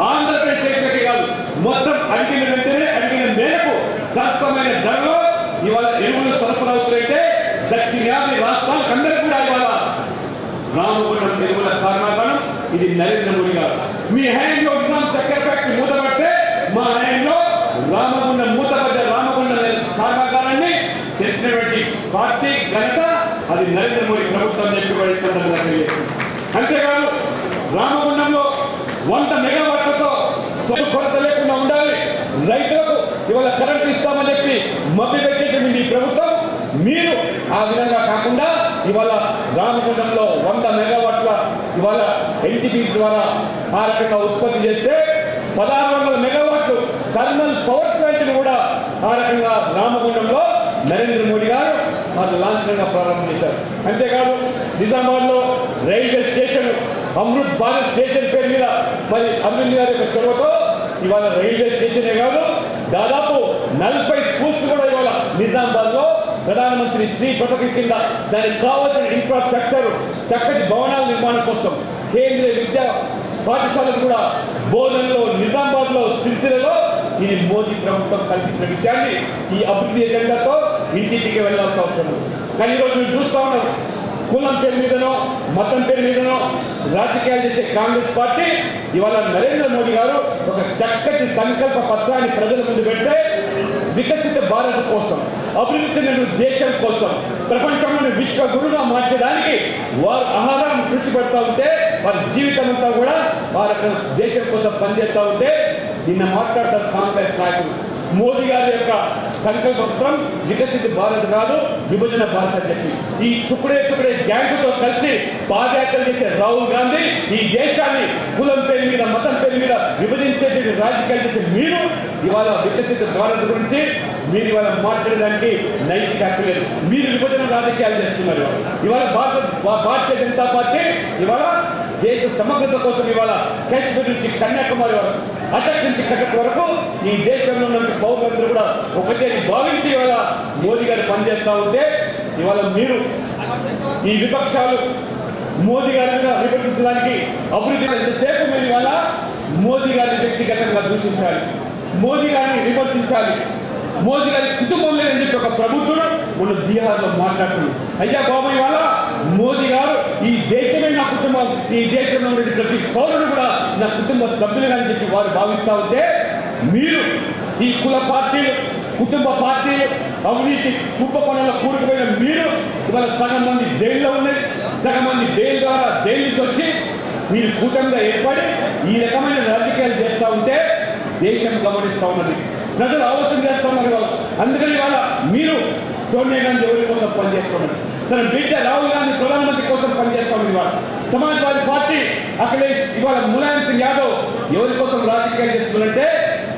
ఆంధ్రప్రదేశ్ రైతులకే కాదు, మొత్తం అడిగిన వెంటనే అడిగిన మేరకు సరసమైన ధరలో ఇవాళ ఎరువులు సరఫరా అవుతుంటే దక్షిణాది రాష్ట్రాలకు అందరూ కూడా ఇవాళ రామగుండం ఎరువుల కర్మాగారం ఇది నరేంద్ర మోడీ గారు. మీ హయాంలో నిజాం చక్కెర ఫ్యాక్టరీ మూతపడితే మా హయాంలో రామగుండం మూతపడ్డ రామగుండం కర్మాగారాన్ని తెచ్చినటువంటి పార్టీ ఘనత అది నరేంద్ర మోడీ ప్రభుత్వం చెప్పబడే సందర్భంగా తెలియజేస్తుంది. అంతేకాదు రామగుండంలో 100 మెగావాట్లతో కొరత లేకుండా ఉండాలి, రైతులకు ఇవాళ కరెంటు ఇస్తామని చెప్పి మభ్య పెట్టేటువంటి ఈ ప్రభుత్వం మీరు ఆ విధంగా కాకుండా ఇవాళ రామగుండంలో 100 మెగావాట్ల ఇవాళ ఎన్టీపీసీ ద్వారా ఆ రకంగా ఉత్పత్తి చేస్తే 1600 మెగావాట్లు థర్మల్ పవర్ ప్లాంట్ కూడా ఆ రకంగా రామగుండంలో నరేంద్ర మోడీ గారు మాకు లాంఛనంగా ప్రారంభం చేశారు. అంతేకాదు నిజామాబాద్ లో railway station Amrit Bharat station పేరు మీద మరి అరవింద్ గారి యొక్క చొరవతో ఇవాళ రైల్వే స్టేషనే కాదు దాదాపు 40 స్కూల్స్ కూడా ఇవాళ నిజామాబాద్ లో ప్రధానమంత్రి శ్రీ పథకం కింద దానికి కావాల్సిన ఇన్ఫ్రాస్ట్రక్చర్ చక్కటి భవనాల నిర్మాణం కోసం కేంద్రీయ విద్యా పాఠశాలకు కూడా బోధనలో నిజామాబాద్ లో సిరిసిల్లలో ఇది మోదీ ప్రభుత్వం కల్పించిన విషయాన్ని ఈ అభివృద్ధి ఎజెండాతో ఇంటింటికి వెళ్లాల్సిన అవసరం ఉంది. కానీ ఈరోజు మీరు చూస్తా ఉన్నారు కులం పేరు మీదనో మతం పేరు మీదనో రాజకీయాలు చేసే కాంగ్రెస్ పార్టీ ఇవాళ నరేంద్ర మోడీ గారు ఒక చక్కటి సంకల్ప పత్రాన్ని ప్రజల ముందు పెడితే వికసిత భారత్ కోసం అభివృద్ధి చెందిన దేశం కోసం ప్రపంచంలోని విశ్వ గురుగా మార్చడానికి వారు ఆహారం కృషి పెడతా ఉంటే వారి జీవితం అంతా కూడా వారి దేశం కోసం పనిచేస్తూ ఉంటే నిన్న మాట్లాడతారు కాంగ్రెస్ నాయకులు మోదీ గారి యొక్క సంకల్పం వికసిత భారత్ కాదు విభజన భారత్ అని చెప్పి ఈ టుకుడే గ్యాంగుతో కలిసి పాదయాత్ర చేసే రాహుల్ గాంధీ ఈ దేశాన్ని కులం పేరు మీద మతం పేరు మీద విభజించేటువంటి రాజకీయాలు చేసే మీరు ఇవాళ వికసిత భారత్ గురించి మీరు ఇవాళ మాట్లాడడానికి నైతిక హక్కు లేదు. మీరు విభజన రాజకీయాలు చేస్తున్నారు. ఇవాళ భారతీయ జనతా పార్టీ ఇవాళ దేశ సమగ్రత కోసం ఇవాళ కాశ్మీర్ నుంచి కన్యాకుమారి వరకు అటక్ నుంచి కటక్ వరకు ఈ దేశంలో ఉన్న పౌరులందరూ కూడా ఒకటే భావించి ఇవాళ మోదీ గారు పనిచేస్తూ ఉంటే ఇవాళ మీరు ఈ విపక్షాలు మోదీ గారిని విమర్శించడానికి అభివృద్ధి ఎంతసేపు మీరు ఇవాళ మోదీ గారిని వ్యక్తిగతంగా దూషించాలి, మోదీ గారిని విమర్శించాలి, మోదీ గారి కుటుంబం లేదని చెప్పి ఒక ప్రభుత్వం మన బీహార్లో మాట్లాడుతుంది. అయ్యా బాబు ఇవాళ మోదీ గారు ఈ దేశమే నా కుటుంబం, ఈ దేశంలో ఉండే ప్రతి పౌరుడు కూడా నా కుటుంబ సభ్యులుగా అని చెప్పి వారు భావిస్తూ ఉంటే మీరు ఈ కుల పార్టీలు కుటుంబ పార్టీలు అవినీతి కుంభకోణంలో కూడుకుపోయిన మీరు ఇవాళ సగం మంది జైల్లో ఉన్నాయి, సగం మంది బెయిల్ ద్వారా జైలు నుంచి వచ్చి మీరు కూటమిగా ఏర్పడి ఈ రకమైన రాజకీయాలు చేస్తూ ఉంటే దేశం గమనిస్తూ ఉన్నది, ప్రజలు ఆలోచన చేస్తూ ఉన్నారు. వాళ్ళు అందుకని ఇవాళ మీరు సోనియా గాంధీ ఎవరి కోసం పనిచేస్తున్నారు, తన బిడ్డ రాహుల్ గాంధీ ప్రధానమంత్రి కోసం పనిచేస్తా ఉంది. ఇవాళ సమాజ్వాదీ పార్టీ అఖిలేష్ ఇవాళ ములాయం సింగ్ యాదవ్ ఎవరి కోసం రాజకీయాలు చేస్తున్నారంటే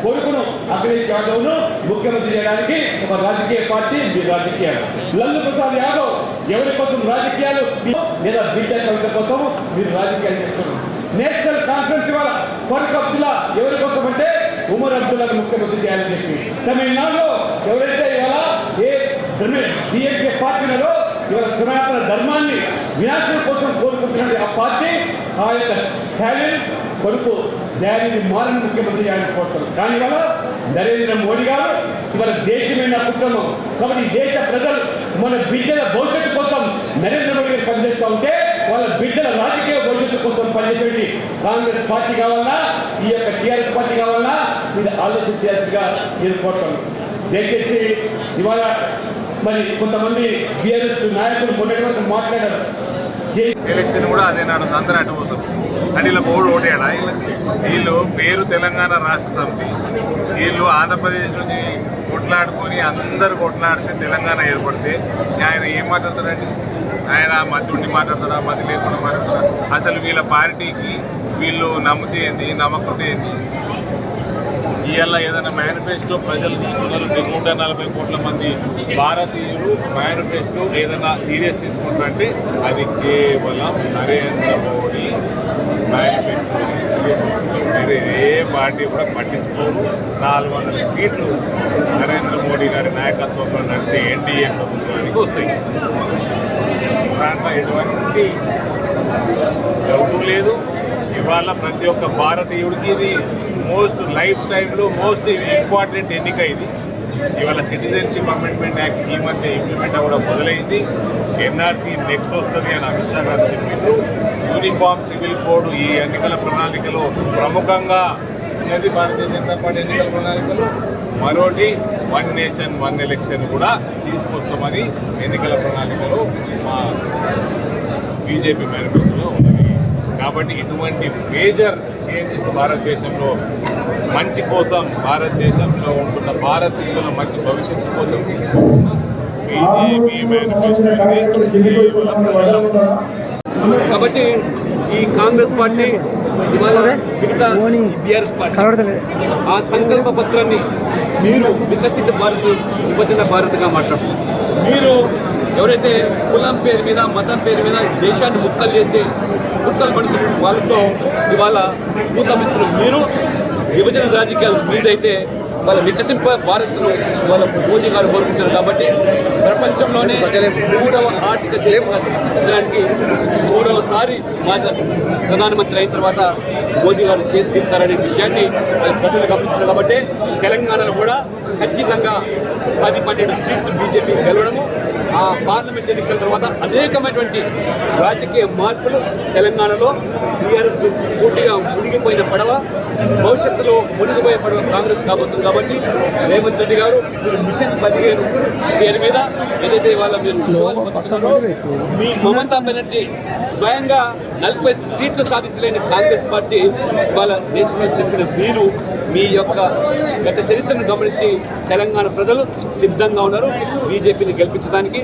కొడుకును అఖిలేష్ యాదవ్ ను ముఖ్యమంత్రి చేయడానికి ఒక రాజకీయ పార్టీ మీ రాజకీయాలు. లల్లు ప్రసాద్ యాదవ్ ఎవరి కోసం రాజకీయాలు లేదా బిడ్డ కవిత కోసం మీరు రాజకీయాలు చేస్తున్నారు. నేషనల్ కాన్ఫరెన్స్ ఇవాళ ఫరూక్ అబ్దుల్లా ఎవరి కోసం అంటే ఉమర్ అబ్దుల్లాను ముఖ్యమంత్రి చేయాలని చెప్పి తమిళనాడులో ఎవరైతే ఇవాళ డిఎంకే పార్టీలలో ఇవాళ సనాతన ధర్మాన్ని వినాశనం కోసం కోరుకుంటున్న ఆ పార్టీ ఆ యొక్క స్టాలిన్ కొడుకు డాడీని మారిన ముఖ్యమంత్రి చేయాలని కోరుతున్నారు. కానీ ఇవాళ నరేంద్ర మోడీ గారు ఇవాళ దేశమైన కుటుంబం కాబట్టి దేశ ప్రజలు మన బిడ్డల భవిష్యత్తు కోసం నరేంద్ర మోడీ గారు పనిచేస్తూ ఉంటే వాళ్ళ బిడ్డల రాజకీయ భవిష్యత్తు కోసం పనిచేసేది కాంగ్రెస్ పార్టీ కావాలన్నా ఈ యొక్క టీఆర్ఎస్ పార్టీ కావాలన్నా మీరు ఆలోచన చేయాల్సిగా నేను కోరుతాను. దయచేసి ఇవాళ మరి కొంతమంది బీఆర్ఎస్ నాయకులు మొన్నటి వరకు మాట్లాడారు. ఎలక్షన్ కూడా అదే నాడు అందరూ అడ్డుపోతారు అంటే వీళ్ళకి ఓటేడా వీళ్ళు పేరు తెలంగాణ రాష్ట్ర సమితి వీళ్ళు ఆంధ్రప్రదేశ్ నుంచి కొట్లాడుకొని అందరూ కొట్లాడితే తెలంగాణ ఏర్పడితే ఆయన ఏం మాట్లాడతారండి? ఆయన మధ్య ఉండి మాట్లాడతారా, మధ్య లేకుండా మాట్లాడతారా? అసలు వీళ్ళ పార్టీకి వీళ్ళు నమ్మితే ఏంది, నమ్మకుంటే ఏంది? ఇవాళ ఏదైనా మేనిఫెస్టో ప్రజలు తీసుకున్నారు 140 కోట్ల మంది భారతీయులు మేనిఫెస్టో ఏదైనా సీరియస్ తీసుకుంటారంటే అది కేవలం నరేంద్ర మోడీ మేనిఫెస్టో సీరియస్ తీసుకుంటారు. వేరే ఏ పార్టీ కూడా పట్టించుకోరు. 400 సీట్లు నరేంద్ర మోడీ గారి నాయకత్వంలో నడిచే ఎన్డీఏ ప్రభుత్వానికి వస్తాయి. దాంట్లో ఎటువంటి డౌటు లేదు. ఇవాళ ప్రతి ఒక్క భారతీయుడికి ఇది మోస్ట్ లైఫ్ టైంలో మోస్ట్ ఇంపార్టెంట్ ఎన్నిక ఇది. ఇవాళ సిటిజన్షిప్ అమెండ్మెంట్ యాక్ట్ ఈ మధ్య ఇంప్లిమెంట్ అవ్వడం మొదలైంది. ఎన్ఆర్సీ నెక్స్ట్ వస్తుంది అని అమిత్ షా గారు చెప్పిండ్రు. యూనిఫామ్ సివిల్ కోడ్ ఈ ఎన్నికల ప్రణాళికలో ప్రముఖంగా ఉన్నది. భారతీయ జనతా పార్టీ ఎన్నికల ప్రణాళికలో మరోటి 1 నేషన్ 1 ఎలక్షన్ కూడా తీసుకొస్తామని ఎన్నికల ప్రణాళికలో మా బీజేపీ మేనిఫెస్టోలో ఉన్నది. కాబట్టి ఇటువంటి మేజర్ చేంజెస్ భారతదేశంలో మంచి కోసం, భారతదేశంలో ఉంటున్న భారతీయుల మంచి భవిష్యత్తు కోసం తీసుకుంటున్న బీజేపీ మేనిఫెస్టో కాబట్టి ఈ కాంగ్రెస్ పార్టీ ఇవాళ మిగతా బీఆర్ఎస్ పార్టీ ఆ సంకల్ప పత్రాన్ని మీరు వికసిత భారత్, విభజన భారత్గా మాట్లాడుతున్నారు. మీరు ఎవరైతే కులం పేరు మీద, మతం పేరు మీద దేశాన్ని ముక్కలు చేసి ముక్కలు పడుతున్న వాళ్ళతో ఇవాళ కూతమిస్తున్నారు. మీరు విభజన రాజకీయాలు మీదైతే వాళ్ళ వికసింప భారత్ను వాళ్ళ మోదీ గారు కోరుకుంటున్నారు. కాబట్టి ప్రపంచంలోనే 3వ ఆర్థిక దేశంగా తీర్చిదిద్దడానికి 3వసారి ప్రధానమంత్రి అయిన తర్వాత మోదీ గారు చేసి తీరుతారనే విషయాన్ని ప్రజలు గమనిస్తున్నారు. కాబట్టి తెలంగాణలో కూడా ఖచ్చితంగా 10-12 సీట్లు బీజేపీ గెలవడము, ఆ పార్లమెంట్ ఎన్నికల తర్వాత అనేకమైనటువంటి రాజకీయ మార్పులు తెలంగాణలో టీఆర్ఎస్ పూర్తిగా మునిగిపోయిన పడవ భవిష్యత్తులో మునిగిపోయే పడవ కాంగ్రెస్ కాబోతుంది. కాబట్టి రేవంత్ రెడ్డి గారు మీరు మిషన్ 15 పేరు మీద ఏదైతే ఇవాళ మీరు మీ మమతా బెనర్జీ స్వయంగా 40 సీట్లు సాధించలేని కాంగ్రెస్ పార్టీ వాళ్ళ దేశంలో చెప్పిన మీరు మీ యొక్క గత చరిత్రను గమనించి తెలంగాణ ప్రజలు సిద్ధంగా ఉన్నారు బీజేపీని గెలిపించడానికి.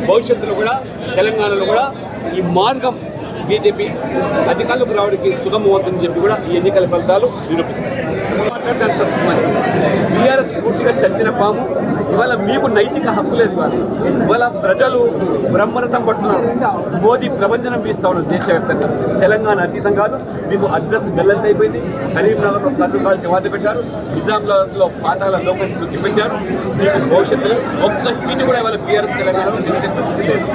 భవిష్యత్తులో కూడా తెలంగాణలో కూడా ఈ మార్గం బీజేపీ అధికారులకు రావడానికి సుగమవుతుందని చెప్పి కూడా ఈ ఎన్నికల ఫలితాలు నిరూపిస్తాయి. మాట్లాడడానికి మంచిది. బీఆర్ఎస్ పూర్తిగా చచ్చిన పాము. ఇవాళ మీకు నైతిక హక్కు లేదు. ఇవాళ ప్రజలు బ్రహ్మరథం పడుతున్నారు. మోదీ ప్రపంచనం వీస్తూ ఉన్నారు దేశవ్యాప్తంగా. తెలంగాణ అతీతం కాదు. మీకు అడ్రస్ గల్లంత అయిపోయింది. కరీంనగర్లో కళ్ళు కాల్చి వాత పెట్టారు. నిజాంలో పాతాల లోకాన్ని తృప్తి పెట్టారు. మీకు భవిష్యత్తులో ఒక్క సీటు కూడా ఇవాళ బీఆర్ఎస్ తెలంగాణలో గెలిచే పరిస్థితి లేదు.